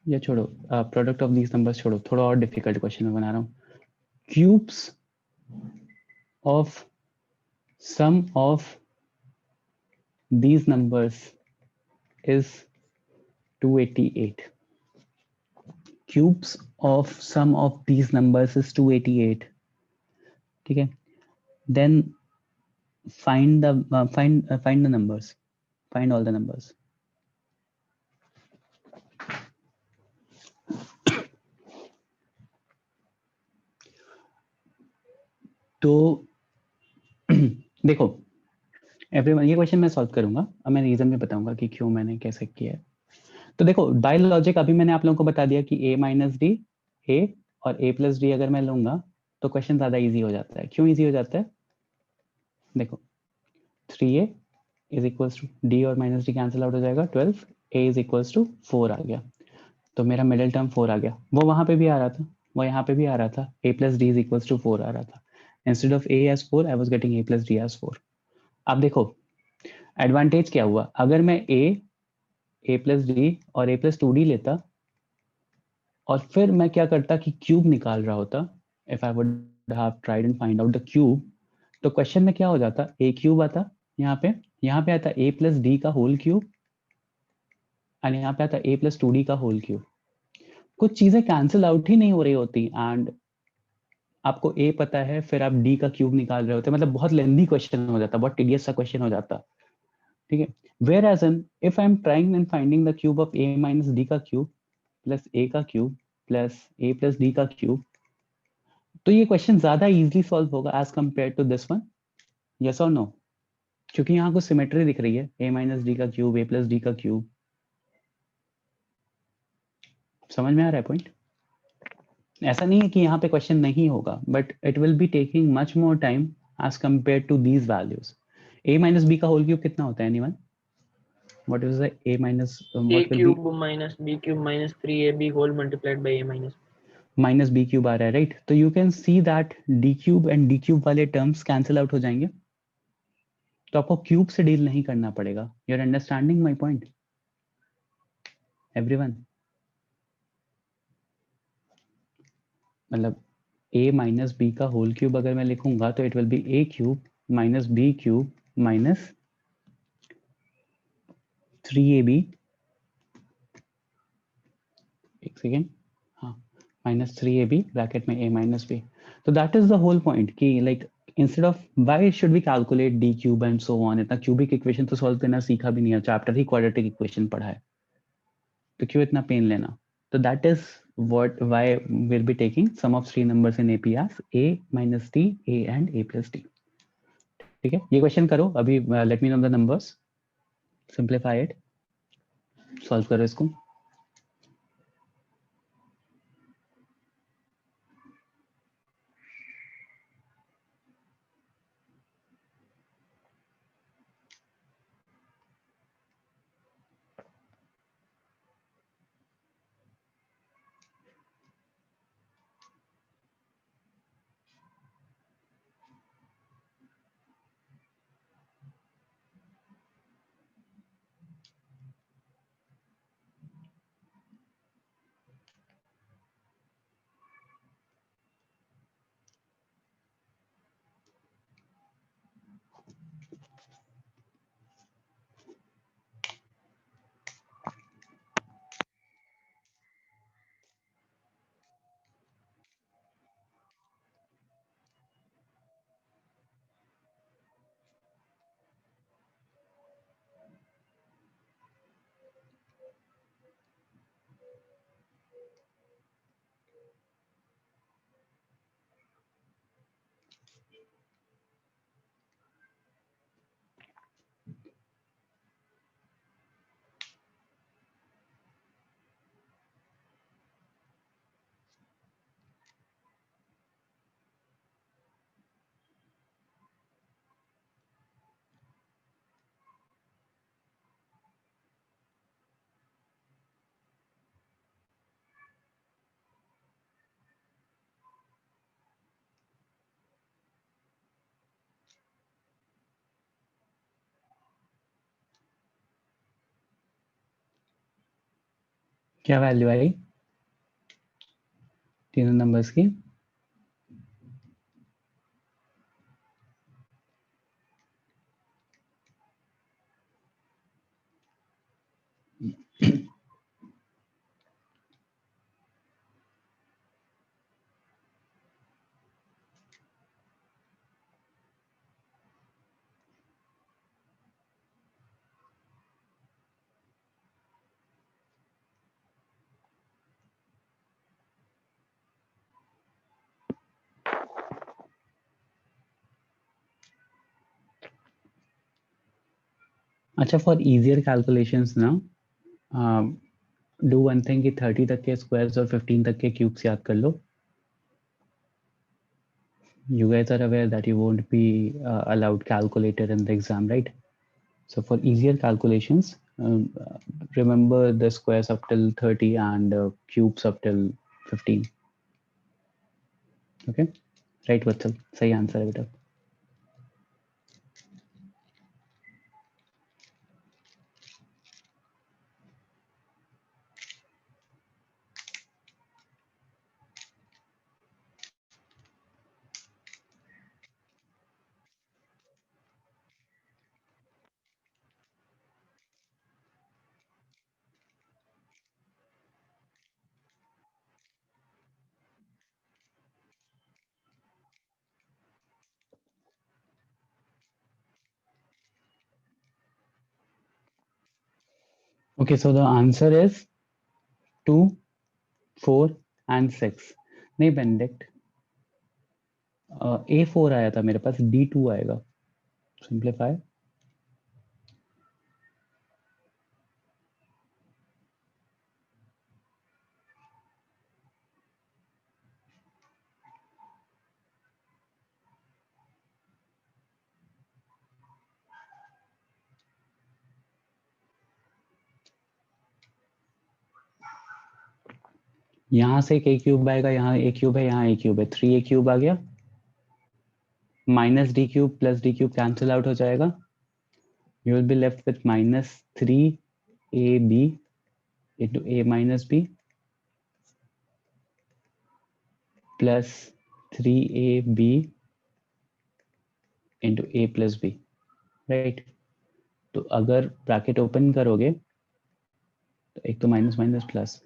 या छोड़ो, प्रोडक्ट ऑफ दीज नंबर्स छोड़ो, थोड़ा और डिफिकल्ट क्वेश्चन मैं बना रहा हूँ। Cubes of sum of these numbers is 288. Cubes of sum of these numbers is 288. ठीक है? Then find the numbers. Find all the numbers. तो देखो एवरीवन, ये क्वेश्चन मैं सॉल्व करूंगा, अब मैं रीजन भी बताऊंगा कि क्यों मैंने कैसे किया है। तो देखो बाय लॉजिक अभी मैंने आप लोगों को बता दिया कि a माइनस डी ए और a प्लस डी अगर मैं लूंगा तो क्वेश्चन ज्यादा इजी हो जाता है। क्यों इजी हो जाता है? देखो 3a is equals to d और माइनस डी कैंसिल आउट हो जाएगा, 12, a इज इक्वल्स टू 4 आ गया, तो मेरा मिडिल टर्म 4 आ गया। वो वहां पे भी आ रहा था, वो यहाँ पे भी आ रहा था, a plus d is equals to 4 आ रहा था। Instead of a as 4 I was getting a plus d as 4। अब देखो एडवांटेज क्या हुआ, अगर मैं a प्लस डी और a प्लस 2d लेता और फिर मैं क्या करता कि क्यूब निकाल रहा होता, if I would have tried and find out the cube, तो क्वेश्चन में क्या हो जाता, a क्यूब आता यहाँ पे आता a प्लस डी का होल क्यूब और यहाँ पे आता a प्लस 2d का होल क्यूब। कुछ चीजें कैंसिल आउट ही नहीं हो रही होती एंड आपको a पता है, फिर आप d का क्यूब निकाल रहे होते, मतलब बहुत लेंथी क्वेश्चन हो जाता, बहुत टीडियस सा क्वेश्चन हो जाता, ठीक है? Whereas if I am trying and finding the cube of a minus d का क्यूब प्लस a का क्यूब प्लस a प्लस d का क्यूब, तो ये क्वेश्चन ज्यादा इजीली सॉल्व होगा as compare to this one. Yes और नो? क्योंकि यहाँ कुछ सिमेट्री दिख रही है, a माइनस डी का क्यूब, a प्लस डी का क्यूब। समझ में आ रहा है पॉइंट? ऐसा नहीं है कि यहाँ पे क्वेश्चन नहीं होगा, but it will be taking much more time as compare to these values. a माइनस b का होल क्यूब कितना होता है anyone? What is the a minus a what will cube be minus b cube minus 3ab whole multiplied by a minus minus b cube आ रहा है, right? तो you can see that d cube and d cube वाले terms cancel out हो जाएंगे। तो आपको cube से deal नहीं करना पड़ेगा। You are understanding my point everyone? मतलब a माइनस बी का होल क्यूब अगर मैं लिखूंगा तो इट विल बी a cube minus B cube minus 3ab, एक सेकेंड, हाँ, माइनस 3ab ब्रैकेट में a माइनस बी। तो that is the whole point कि like instead of why should we calculate D cube and so on. इतना cubic equation तो solve करना सीखा भी नहीं है, चैप्टर ही क्वाड्रेटिक इक्वेशन पढ़ा है, तो क्यों इतना पेन लेना? तो that is what why we'll be taking sum of three numbers in AP as a minus d, a and a plus d। ठीक है, ये क्वेश्चन करो अभी, let me know the numbers, simplify it, solve करो इसको। क्या value आई तीनों numbers की? अच्छा, फॉर इजियर कैलकुलेशंस ना, डू वन थिंग कि 30 तक के स्क्वायर्स और 15 तक के क्यूब्स याद कर लो। You guys are aware that you won't be allowed calculator in the exam, right? So for easier calculations, remember the squares up till 30 and cubes up till 15. Okay, right, Vatsal? सही answer है बेटा। Okay, so the answer is 2, 4 and 6. नहीं Benedict, A4 आया था मेरे पास, D2 आएगा। Simplify, यहाँ से एक a क्यूब आएगा, यहाँ a क्यूब है, यहाँ a क्यूब है, 3a क्यूब आ गया, minus D cube plus D cube cancel out हो जाएगा, you will be left with minus 3ab into a minus b plus 3ab into a plus b, right. तो अगर bracket open करोगे तो एक तो माइनस माइनस प्लस,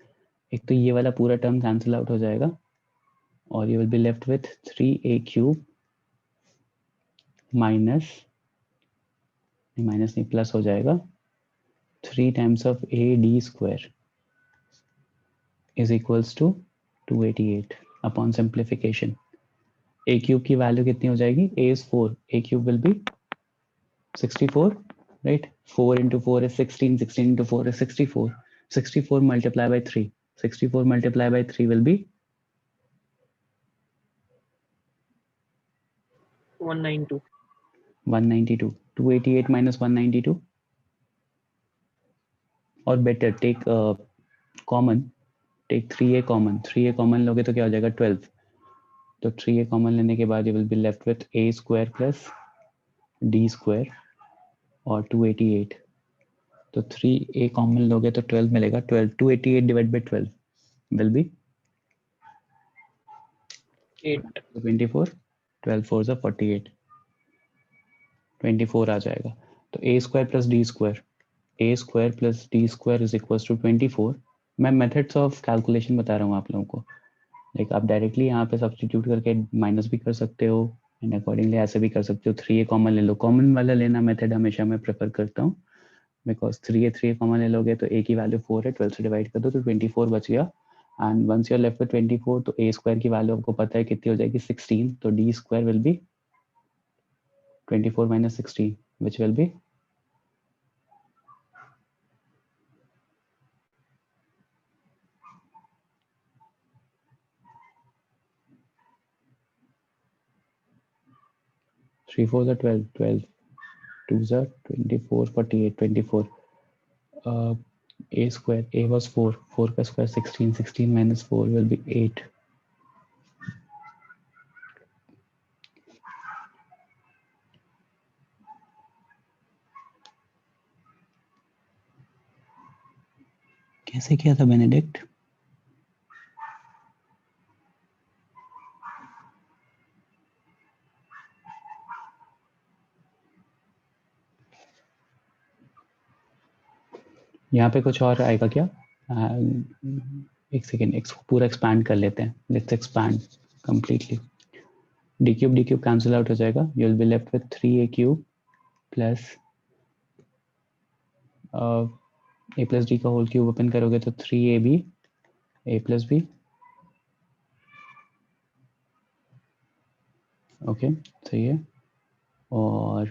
एक तो ये वाला पूरा टर्म कैंसिल आउट हो जाएगा और you will be left with 3a³ minus नहीं प्लस हो जाएगा 3 times of ad² is equals to 288 upon simplification. a³ की वैल्यू कितनी हो जाएगी? a is 4, a³ will be 64, right? 4 into 4 is 16, 16 into 4 is 64, 64 multiplied by 3, 64 multiplied by 3 will be 192. 192, 288 minus 192, or better take common, take 3a common, 3a common लोगे तो क्या हो जाएगा 12, तो 3a common लेने के बाद you will be left with a square plus d square और 288, तो 3a common लोगे तो 12 मिलेगा, 12 288 divided by 12 will be 8. 24, 12 4 is 48, 24 आ जाएगा। तो a square plus d square, a square plus d square is equals to 24। मैं मेथड्स ऑफ कैलकुलेशन बता रहा हूँ आप लोगों को, लाइक आप डायरेक्टली यहाँ पे सब्स्टिट्यूट करके माइनस भी कर सकते हो एंड अकॉर्डिंगली ऐसे भी कर सकते हो। 3a कॉमन ले लो, कॉमन वाला लेना मेथड हमेशा मैं प्रेफर करता हूँ बिकॉज 3a कॉमन ले लोगे तो a की वैल्यू 4 है, 12 से डिवाइड कर दो तो 24 बच गया and once you are left with 24 तो a स्क्वायर की वैल्यू आपको पता है कितनी हो जाएगी 16, तो d square will B 24 minus 16 which will be 3 4 are 12, 12 2s are 24, 48, 24, a square, a was 4, 4 का square 16, 16 minus 4 will be 8, कैसे किया था बेनेडिक्ट? यहाँ पे कुछ और आएगा क्या? एक सेकेंड, पूरा एक्सपैंड कर लेते हैं, let's expand completely. d cube cancel out हो जाएगा, you will be left with 3a³ plus a plus d का होल क्यूब ओपन करोगे तो 3ab a plus B, okay सही है, और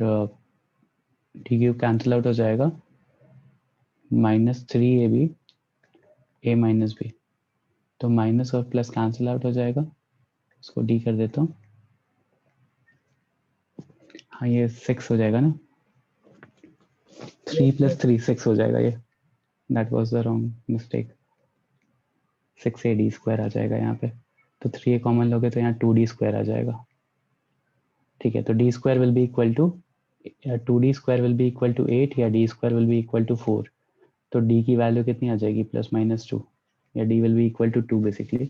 d क्यूब कैंसिल आउट हो जाएगा minus 3ab a minus B, तो माइनस और प्लस कैंसिल आउट हो जाएगा, इसको d कर देता हूँ, हाँ ये 6 हो जाएगा ना, 3 plus 3 6 हो जाएगा ये, that was the wrong mistake, 6ad square आ जाएगा यहाँ पे, तो 3a कॉमन लोगे तो यहाँ 2d स्क्वायर आ जाएगा, ठीक है। तो d square will be equal to 2d square will be equal to 8 या d square will be equal to 4, तो d की वैल्यू कितनी आ जाएगी प्लस माइनस 2 या d will be equal to 2 basically,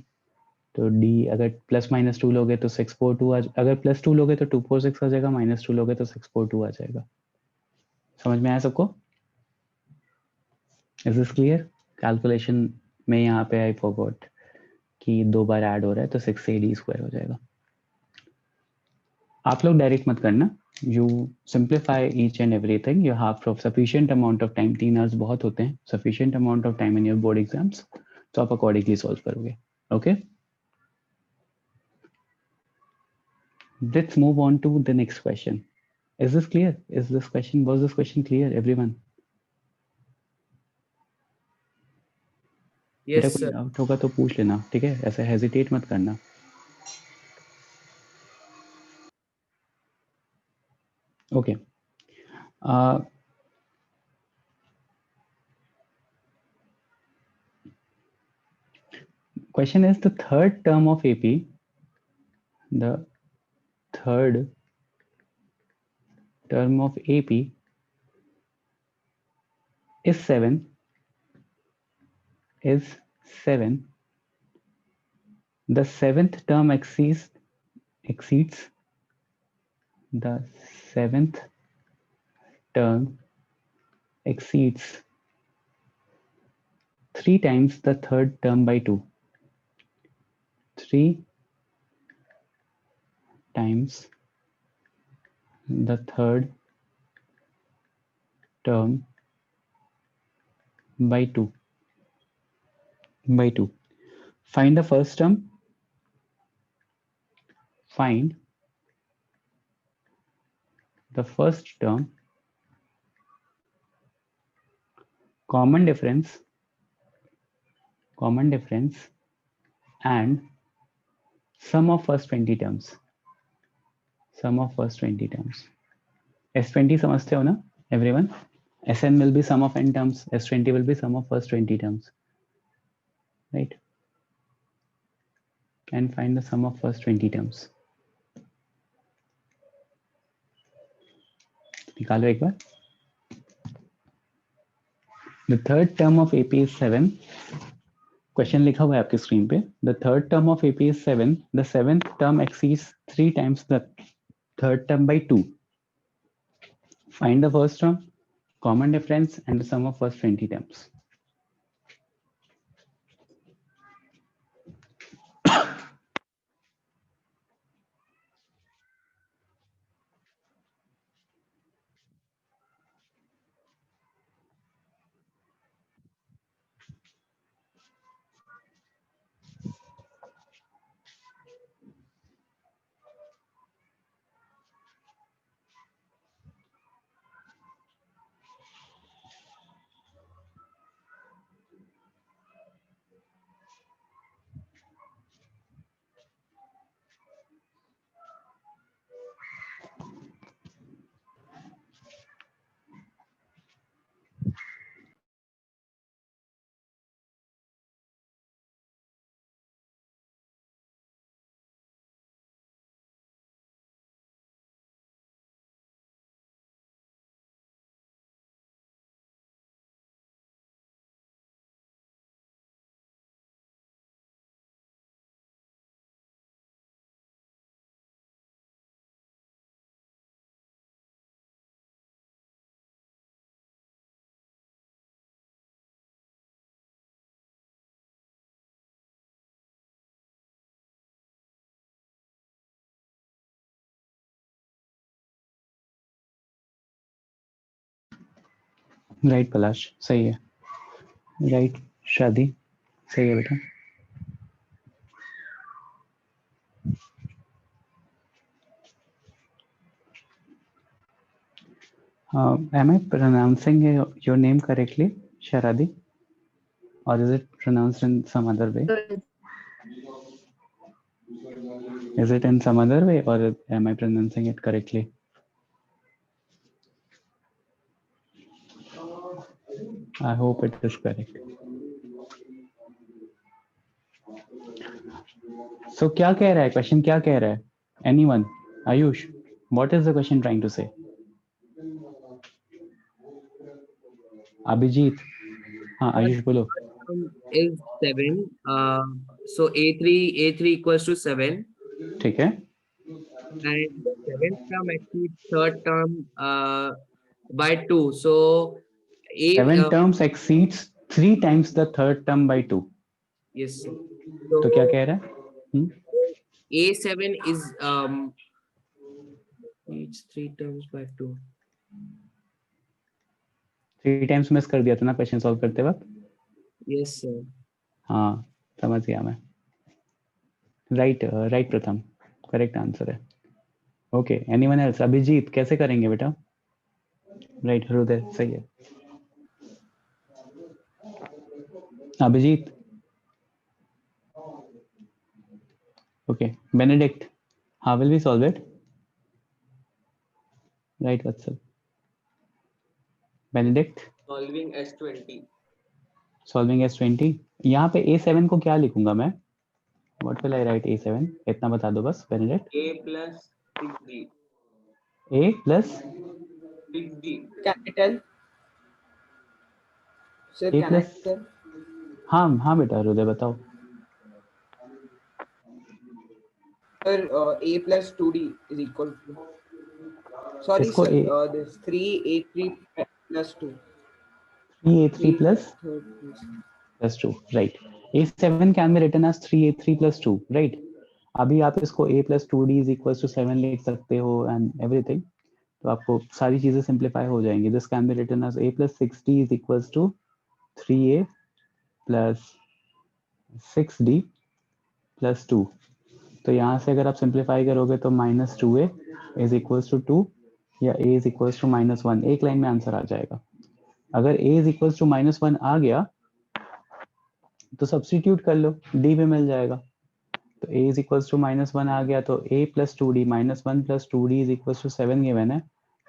तो d अगर प्लस माइनस 2 लोगे तो 6 4 2 अगर प्लस 2 लोगे तो 2 4 6 आ जाएगा, माइनस 2 लोगे तो 6 4 2 आ जाएगा। समझ में आया सबको? Is this clear? कैलकुलेशन में यहाँ पे आई फॉरगॉट कि 2 बार ऐड हो रहा है तो 6ad स्क्वायर हो जाएगा। आप लोग डायरेक्ट मत करना, you simplify each and everything, you have for sufficient amount of time, 3 hours बहुत होते हैं, sufficient amount of time in your board exams, तो आप अकॉर्डिंगली सॉल्व करोगे। Okay, let's move on to the next question. Is this clear? Is this question, was this question clear everyone? बेटा कोई doubt होगा तो पूछ लेना, ठीक है, ऐसे हेजिटेट मत करना। Okay, question is the third term of AP, the third term of AP is 7 the seventh term exceeds the seventh term exceeds 3 times the third term by 2. 3 times the third term by 2. Find the first term. Find the first term, common difference and sum of first 20 terms. S20 समझते हो ना everyone? Sn will be sum of n terms, S20 will be sum of first 20 terms, right? And find the sum of first 20 terms. निकालो एक बार. The third term of AP is 7. Question लिखा हुआ है आपके screen पे. The third term of AP is 7. The seventh term exceeds 3 times the third term by 2. Find the first term, common difference, and the sum of first 20 terms. Right पलाश, सही है. Right शादी, सही है बेटा. Am I pronouncing your name correctly, Sharadi? Or is it pronounced in some other way? Is it in some other way or am I pronouncing it correctly? I hope it is correct. So क्या कह रहा है question, क्या कह रहा है? Anyone? Ayush, what is the question trying to say? Abhijit, हाँ आयुष बोलो. Is 7. So A3 equals to 7. ठीक है. And the seventh term exceeds third term by 2. So A 7 terms exceeds 3 times the third term by 2. yes. तो क्या कह रहा है? A7 is each 3 terms by 2. 3 times miss कर दिया था ना क्वेश्चन सॉल्व करते वक्त. Yes sir. हाँ समझ गया मैं. राइट प्रथम, करेक्ट आंसर है. Okay, anyone else? अभिजीत कैसे करेंगे बेटा? राइट हृदय, सही है. Abhijit. Okay, Benedict, how will we solve it? Right Vatsal. Benedict Solving S20. Solving S20. यहाँ पे A7 को क्या लिखूंगा मैं? What will I write A7? इतना बता दो बस बेनेडिक्ट. A plus 6D. A plus 6D. Capital. Sir, A can I plus answer? हाँ हाँ बेटा हृदय बताओ. Sir, a plus 2d is equal to. Sorry, इसको sir. A This 3a3 plus 2. 3A3 plus Third plus. plus 2, right. A7 can be written as 3A3 plus 2, right. अभी आप इसको A plus 2D is equals to 7 लिख सकते हो and everything. तो आपको सारी चीजें सिंप्लीफाई हो जाएंगी. This can be written as A plus 6D is equals to 3A plus 6D plus 2. तो यहाँ से अगर आप सिंप्लीफाई करोगे तो -2A is equals to 2 या A is equals to -1. एक लाइन में आंसर आ जाएगा. अगर A is equals to -1 आ गया तो सब्स्टिट्यूट कर लो, D भी मिल जाएगा. तो A is equals to -1 आ गया तो A plus 2D -1 plus 2D is equals to 7 given है.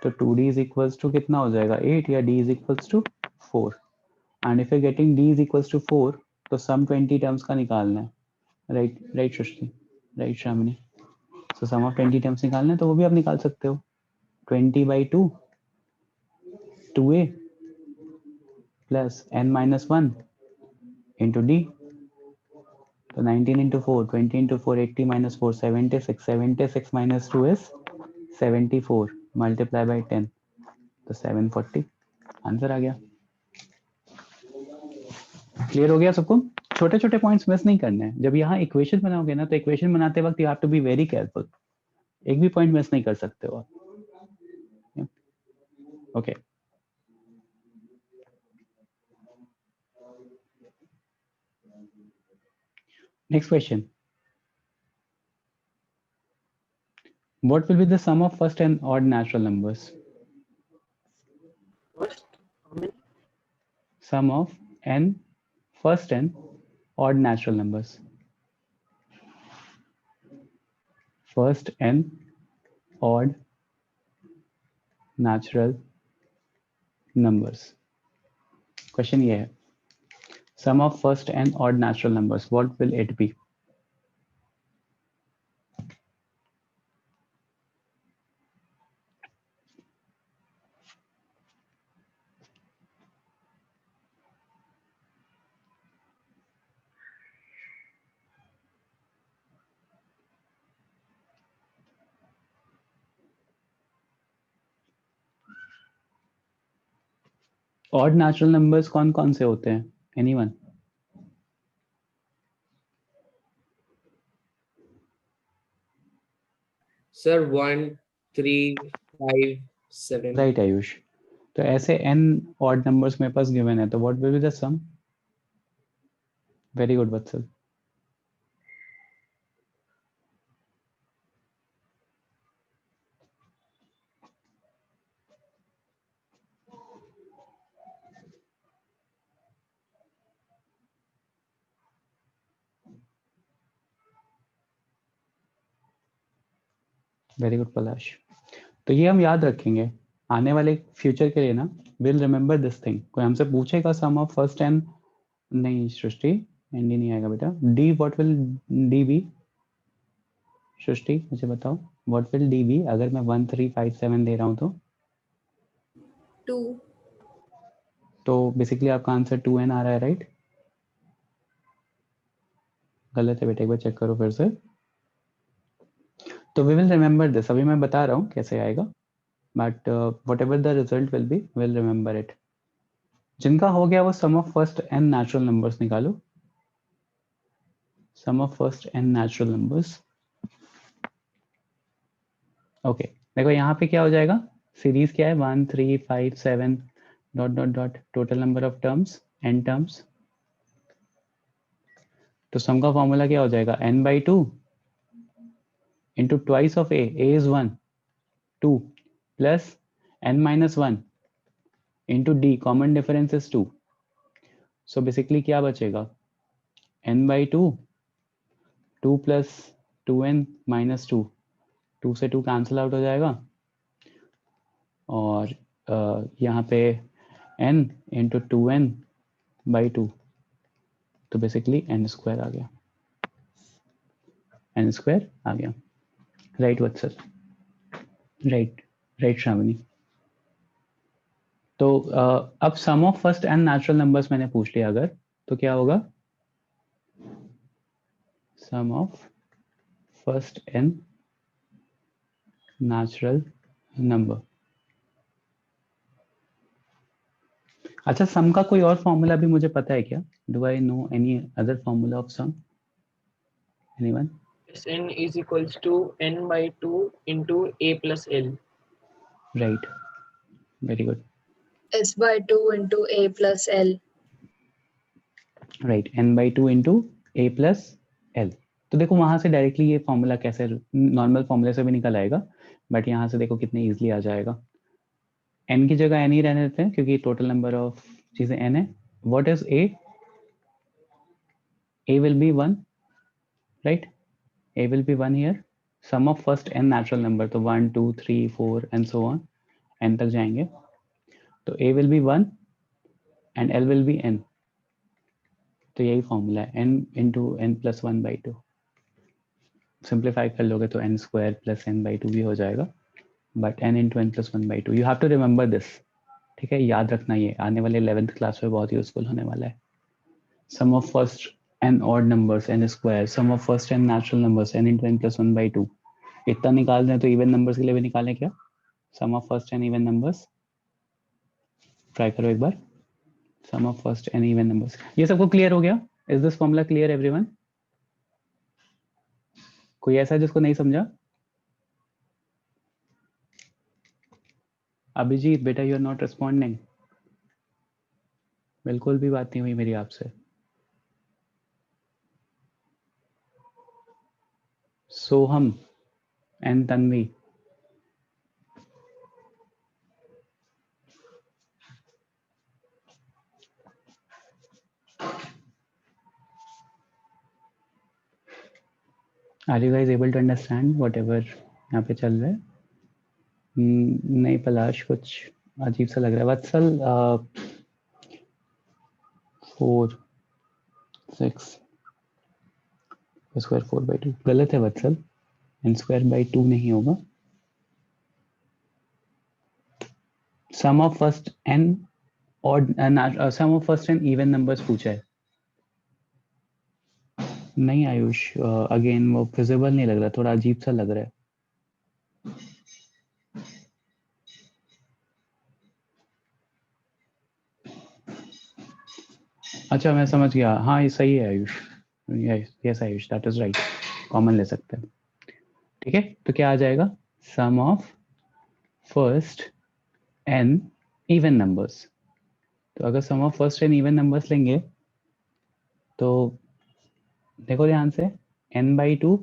तो 2D is equals to कितना हो जाएगा 8 या D is equals to 4. And if you're getting D is equals to 4 तो sum 20 टर्म्स का निकालना है. राइट सृष्टि, राइट श्रावणी. तो सम ऑफ 20 टर्म्स निकालना है तो वो भी आप निकाल सकते हो. 20/2 2A plus n-1 into D. तो 19 into 4, 20 into 4, 80 minus 4, 76. 76 minus 2 is 74. Multiply by 10. तो 740 आंसर आ गया. क्लियर हो गया सबको. छोटे छोटे पॉइंट्स मिस नहीं करने हैं. जब यहाँ इक्वेशन बनाओगे ना तो इक्वेशन बनाते वक्त you have to be very careful. एक भी पॉइंट मिस नहीं कर सकते हो. Okay next question. What will be the sum of first and odd natural numbers? First, how many? Sum of n first and odd natural numbers. First and odd natural numbers. Question ये है. Sum of first and odd natural numbers. What will it be? Odd natural numbers कौन कौन से होते हैं? Anyone? Sir, 1, 3, 5, 7. Right Ayush. तो ऐसे n odd numbers मेरे पास given है तो what will be the sum? Very good Vatsal. Very good Palash. तो ये हम याद रखेंगे आने वाले फ्यूचर के लिए ना. Will remember this thing. कोई हमसे पूछेगा सम ऑफ फर्स्ट एंड नहीं सृष्टि एंड नहीं आएगा बेटा. D what will D be? Srishti मुझे बताओ व्हाट विल डी बी अगर मैं 1 3 5 7 दे रहा हूँ तो 2. तो बेसिकली आपका आंसर 2n आ रहा है राइट. गलत है बेटा एक बार चेक करो फिर से. तो वी विल रिमेंबर दिस. अभी मैं बता रहा हूँ कैसे आएगा but whatever the result will be will remember it. जिनका हो गया वो sum of first N natural numbers निकालो. Sum of first N natural numbers. Okay देखो यहाँ पे क्या हो जाएगा. सीरीज क्या है 1 3 5 7 dot dot dot total number of terms n terms. तो सम का फॉर्मूला क्या हो जाएगा n/2 into twice of a is 1 2 plus n-1 into d common difference is 2. so basically क्या बचेगा n/2 2 plus 2n minus 2 2 से 2 कैंसिल आउट हो जाएगा और यहाँ पे n into 2n/2 तो बेसिकली n स्क्वायर आ गया. n स्क्वायर आ गया. Right Vatsal. Right right Shravani. तो अब sum of first N natural numbers मैंने पूछ लिया अगर, तो क्या होगा? Sum of first N natural number. अच्छा, सम का कोई और फॉर्मूला भी मुझे पता है क्या? Do I know any other formula of sum? Anyone? N is equals to n by 2 into a plus l. Right, very good. S by 2 into A plus L. Right, n by 2 into a plus l। तो देखो वहां से directly ये formula कैसे normal फॉर्मूले से भी निकल आएगा, बट यहाँ से देखो कितने इजीली आ जाएगा। n की जगह n ही रहने देते हैं क्योंकि टोटल नंबर ऑफ चीजें n है। What is a? a will be 1, right? a will be 1 here. sum of first n natural number, तो 1 2 3 4 and so on n तक जाएंगे, तो a will be 1 and l will be n। तो यही formula है, n into n plus 1 by 2। Simplify कर लोगे तो n square plus n by 2 भी हो जाएगा, but n into n plus 1 by 2। You have to remember this, ठीक है? याद रखना, ये आने वाले 11th क्लास में बहुत यूजफुल होने वाला है। Sum of first n odd numbers n square, sum of first n natural numbers n into n plus 1 by 2। इतना निकाल दें तो इवन नंबर्स के लिए भी निकालें क्या? Sum of first n even numbers, try करो एक बार। Sum of first n even numbers. ये सबको क्लियर हो गया? Is this formula clear everyone? कोई ऐसा है जिसको नहीं समझा? अभिजीत बेटा, यू आर नॉट रिस्पॉन्डिंग। बिल्कुल भी बात नहीं हुई मेरी आपसे। Soham and Tanvi, are you guys able to understand whatever यहाँ पे चल रहा है? नहीं पलाश, कुछ अजीब सा लग रहा है। वत्सल 4 6 स्क्वायर 4 by 2 गलत है वत्सल, n स्क्वायर बाई 2 नहीं होगा। सम ऑफ फर्स्ट n और sum of first n even numbers पूछा है। नहीं आयुष, अगेन वो फिजिबल नहीं लग रहा, थोड़ा अजीब सा लग रहा है। अच्छा मैं समझ गया, हाँ ये सही है Ayush, yes Ayush, that is right, common ले सकते हैं। ठीक है, तो क्या आ जाएगा? Sum of first n even numbers. तो अगर sum of first n even numbers लेंगे तो देखो ध्यान से, n by 2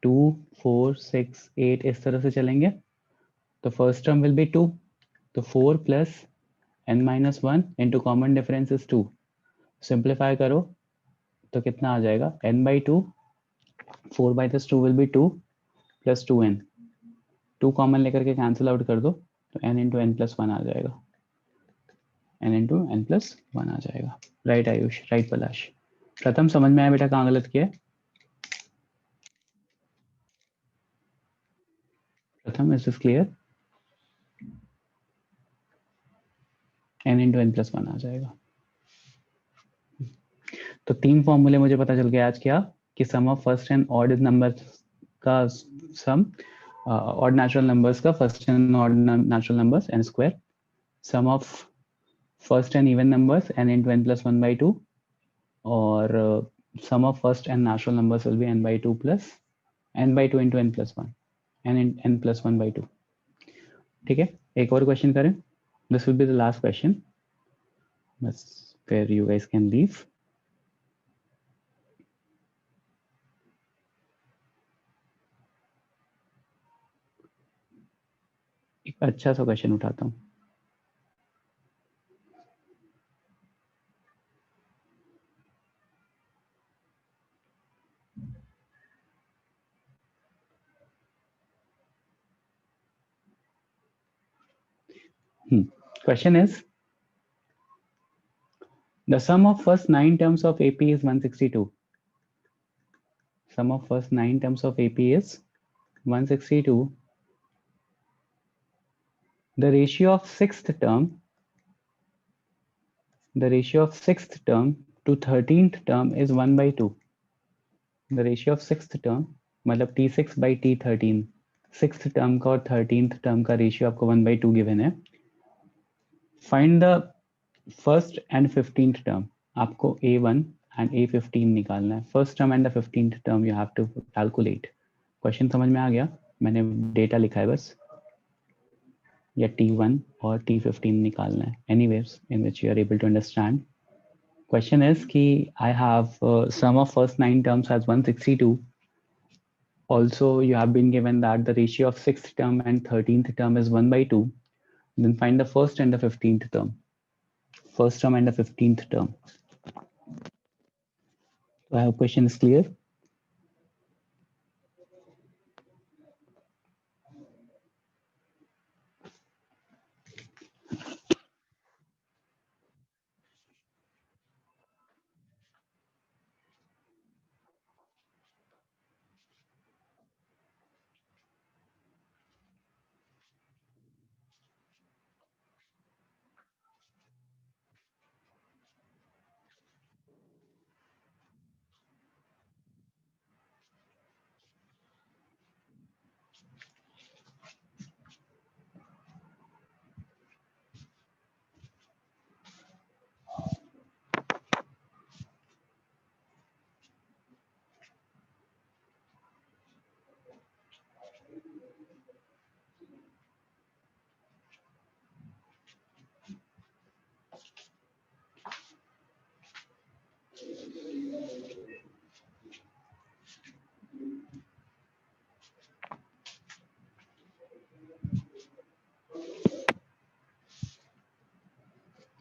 2 4 6 8 इस तरह से चलेंगे, तो फर्स्ट टर्म विल बी 2, तो 4 plus n minus 1 into common difference is 2। Simplify करो तो कितना आ जाएगा? n by 2, 4 by this 2 will be 2 plus 2n, 2 common लेकर के कैंसिल आउट कर दो तो n into n plus 1 आ जाएगा, n into n plus 1 आ जाएगा। राइट आयुष, राइट पलाश। प्रथम समझ में आया बेटा कहाँ गलत किया? प्रथम, is this clear? n into n plus 1 आ जाएगा। तो 3 फॉर्मूले मुझे पता चल गया आज क्या, कि sum of first N odd number का सम, ऑड नेचुरल नंबर्स का first N odd natural numbers n square, sum of first N even numbers n into n plus 1 by 2, और sum of first N natural numbers will be n by 2 plus n by 2 into n plus 1, n plus 1 by 2। ठीक है, एक और question करें, this will be the last question, बस फिर you guys can leave. एक अच्छा सा क्वेश्चन उठाता हूँ। Question is, the sum of first 9 terms of AP is 162. Sum of first 9 terms of AP is 162. The ratio of sixth term to 13th term is 1/2. The ratio of sixth term मतलब T6 by T13, sixth term का और 13th term का ratio आपको 1/2 given है. Find the first and 15th term. आपको A1 and A15 निकालना है. First term and the 15th term you have to calculate. Question समझ में आ गया? मैंने डेटा लिखा है बस. या T1 और T15 निकालना है. Anyways, in which you are able to understand. Question is कि I have sum of first 9 terms as 162. Also, you have been given that the ratio of 6th term and 13th term is 1/2. Then find the first and the 15th term. First term and the 15th term. So I hope question is clear.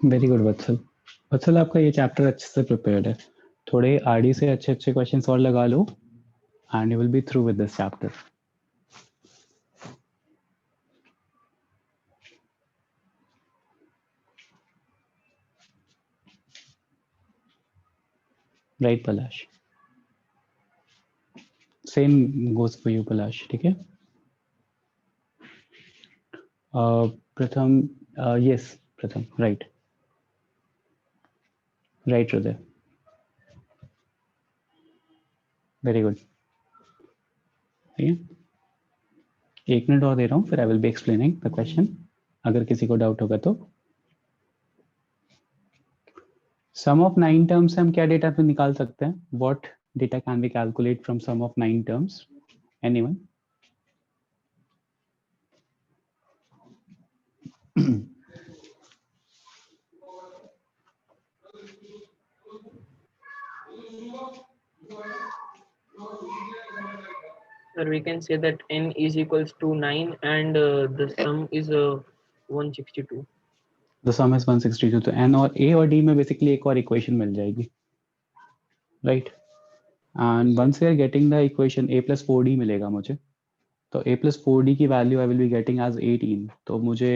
Very good Vatsal. Vatsal आपका ये chapter अच्छे से prepared है. थोड़े RD से अच्छे अच्छे questions और लगा लो and you will be through with this chapter. Right Palash? Same goes for you Palash. ठीक है. Pratham, yes Pratham, right right Hriday. Very good. ठीक है. 1 मिनट और दे रहा हूँ, फिर I will be explaining the question. अगर किसी को डाउट होगा तो. सम ऑफ 9 टर्म्स से हम क्या डेटा पे निकाल सकते हैं? What data can we calculate from sum of 9 terms? Anyone? Sir, we can say that n is equals to 9 and the sum is 162. The sum is 162. तो n और a और d में बेसिकली एक और इक्वेशन मिल जाएगी, right? And once we are getting the equation a plus 4d मिलेगा मुझे. तो a plus 4d की value I will be getting as 18. तो मुझे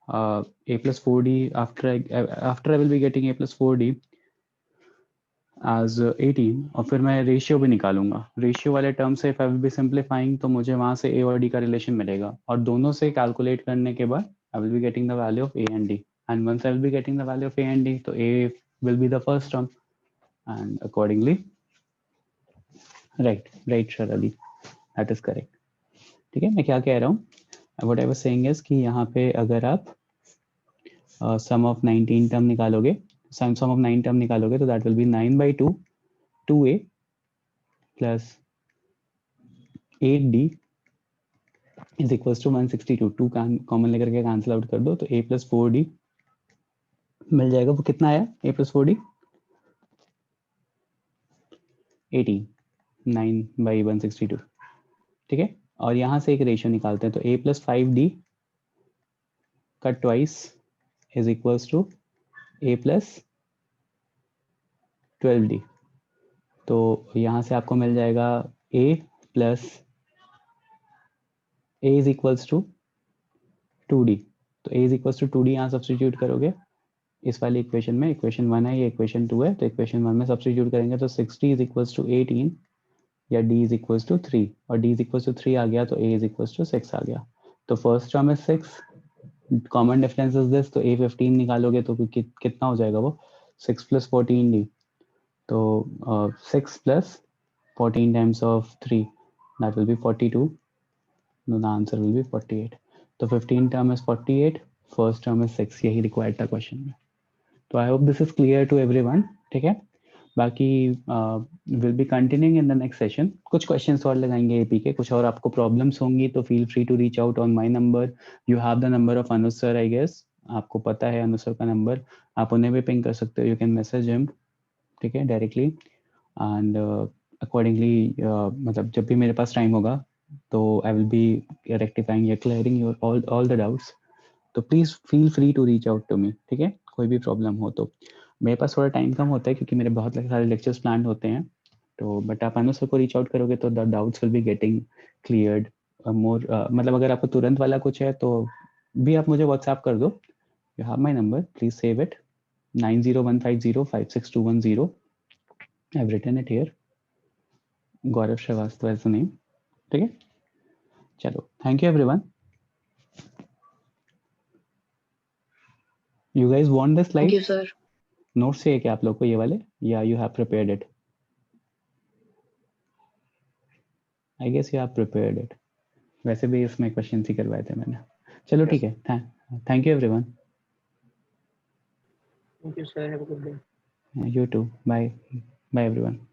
a plus 4d after I will be getting a plus 4d as 18 और फिर मैं ratio भी निकालूंगा. रेशियो वाले टर्म से if I will B simplifying तो मुझे वहां से a और d का रिलेशन मिलेगा और दोनों से कैलकुलेट करने के बाद I will be getting the value of a and d, and once I will be getting the value of a and d, so a will be the first term, and accordingly, right Sharali, that is correct. ठीक है. मैं क्या कह रहा हूँ? What I was saying is कि यहाँ पे अगर आप sum of 19 term निकालोगे, sum of 9 term निकालोगे तो that will be 9/2 2a plus 8d is equals to 162. 2 common लेकर के कैंसिल आउट कर दो तो a plus 4d मिल जाएगा. वो कितना आया? a plus 4d 18. 9/162. ठीक है. और यहाँ से एक रेशियो निकालते हैं तो a plus 5d का twice is equals to a plus 12d. तो यहाँ से आपको मिल जाएगा a plus a is equals to 2d. तो a is equals to 2d यहाँ सब्स्टिट्यूट करोगे इस वाली इक्वेशन में. इक्वेशन 1 है, ये इक्वेशन 2 है, तो इक्वेशन 1 में सब्स्टिट्यूट करेंगे तो 60 is equals to 18 या d is equals to 3 और d is equals to 3 आ गया तो a is equals to 6 आ गया. तो first term is 6, common difference is this, तो A15 निकालोगे तो कितना हो जाएगा वो 6 + 14D, तो 6 + 14 times of 3, that will be 42. No, the answer will be 48. तो 15 term is 48, first term is 6, यही required था क्वेश्चन में. तो I hope this is clear to everyone. ठीक है, बाकी will be continuing in the next session. कुछ questions और लगाएंगे एपी के, कुछ और आपको प्रॉब्लम्स होंगी तो feel free to reach out on my number. You have the number of Anuj sir, I guess आपको पता है अनुज सर का नंबर, आप उन्हें भी पिंग कर सकते हो. यू कैन मैसेज हिम, ठीक है, डायरेक्टली. एंड अकॉर्डिंगली मतलब जब भी मेरे पास टाइम होगा तो आई विल बी रेक्टिफाइंग या clearing your all the doubts. तो please feel free to reach out to me. ठीक है, कोई भी प्रॉब्लम हो तो. मेरे पास थोड़ा टाइम कम होता है क्योंकि मेरे बहुत सारे लेक्चर्स प्लान होते हैं, तो बट आप अनुज सर को रीच आउट करोगे तो the doubts will be getting cleared more. मतलब अगर आपको तुरंत वाला कुछ है तो भी आप मुझे व्हाट्सएप कर दो. You have my number, please save it, 9015056210. I have written it here, Gaurav Shrivastava is the name. ठीक है, चलो, thank you everyone. You guys want this slide? Thank you, sir. Notes चाहिए क्या आप लोग को ये वाले, या you have prepared it? I guess you have prepared it. वैसे भी इसमें क्वेश्चन ही करवाए थे मैंने. चलो ठीक है, thank you everyone. Thank you, sir. Have a good day. You too. Bye. Bye everyone.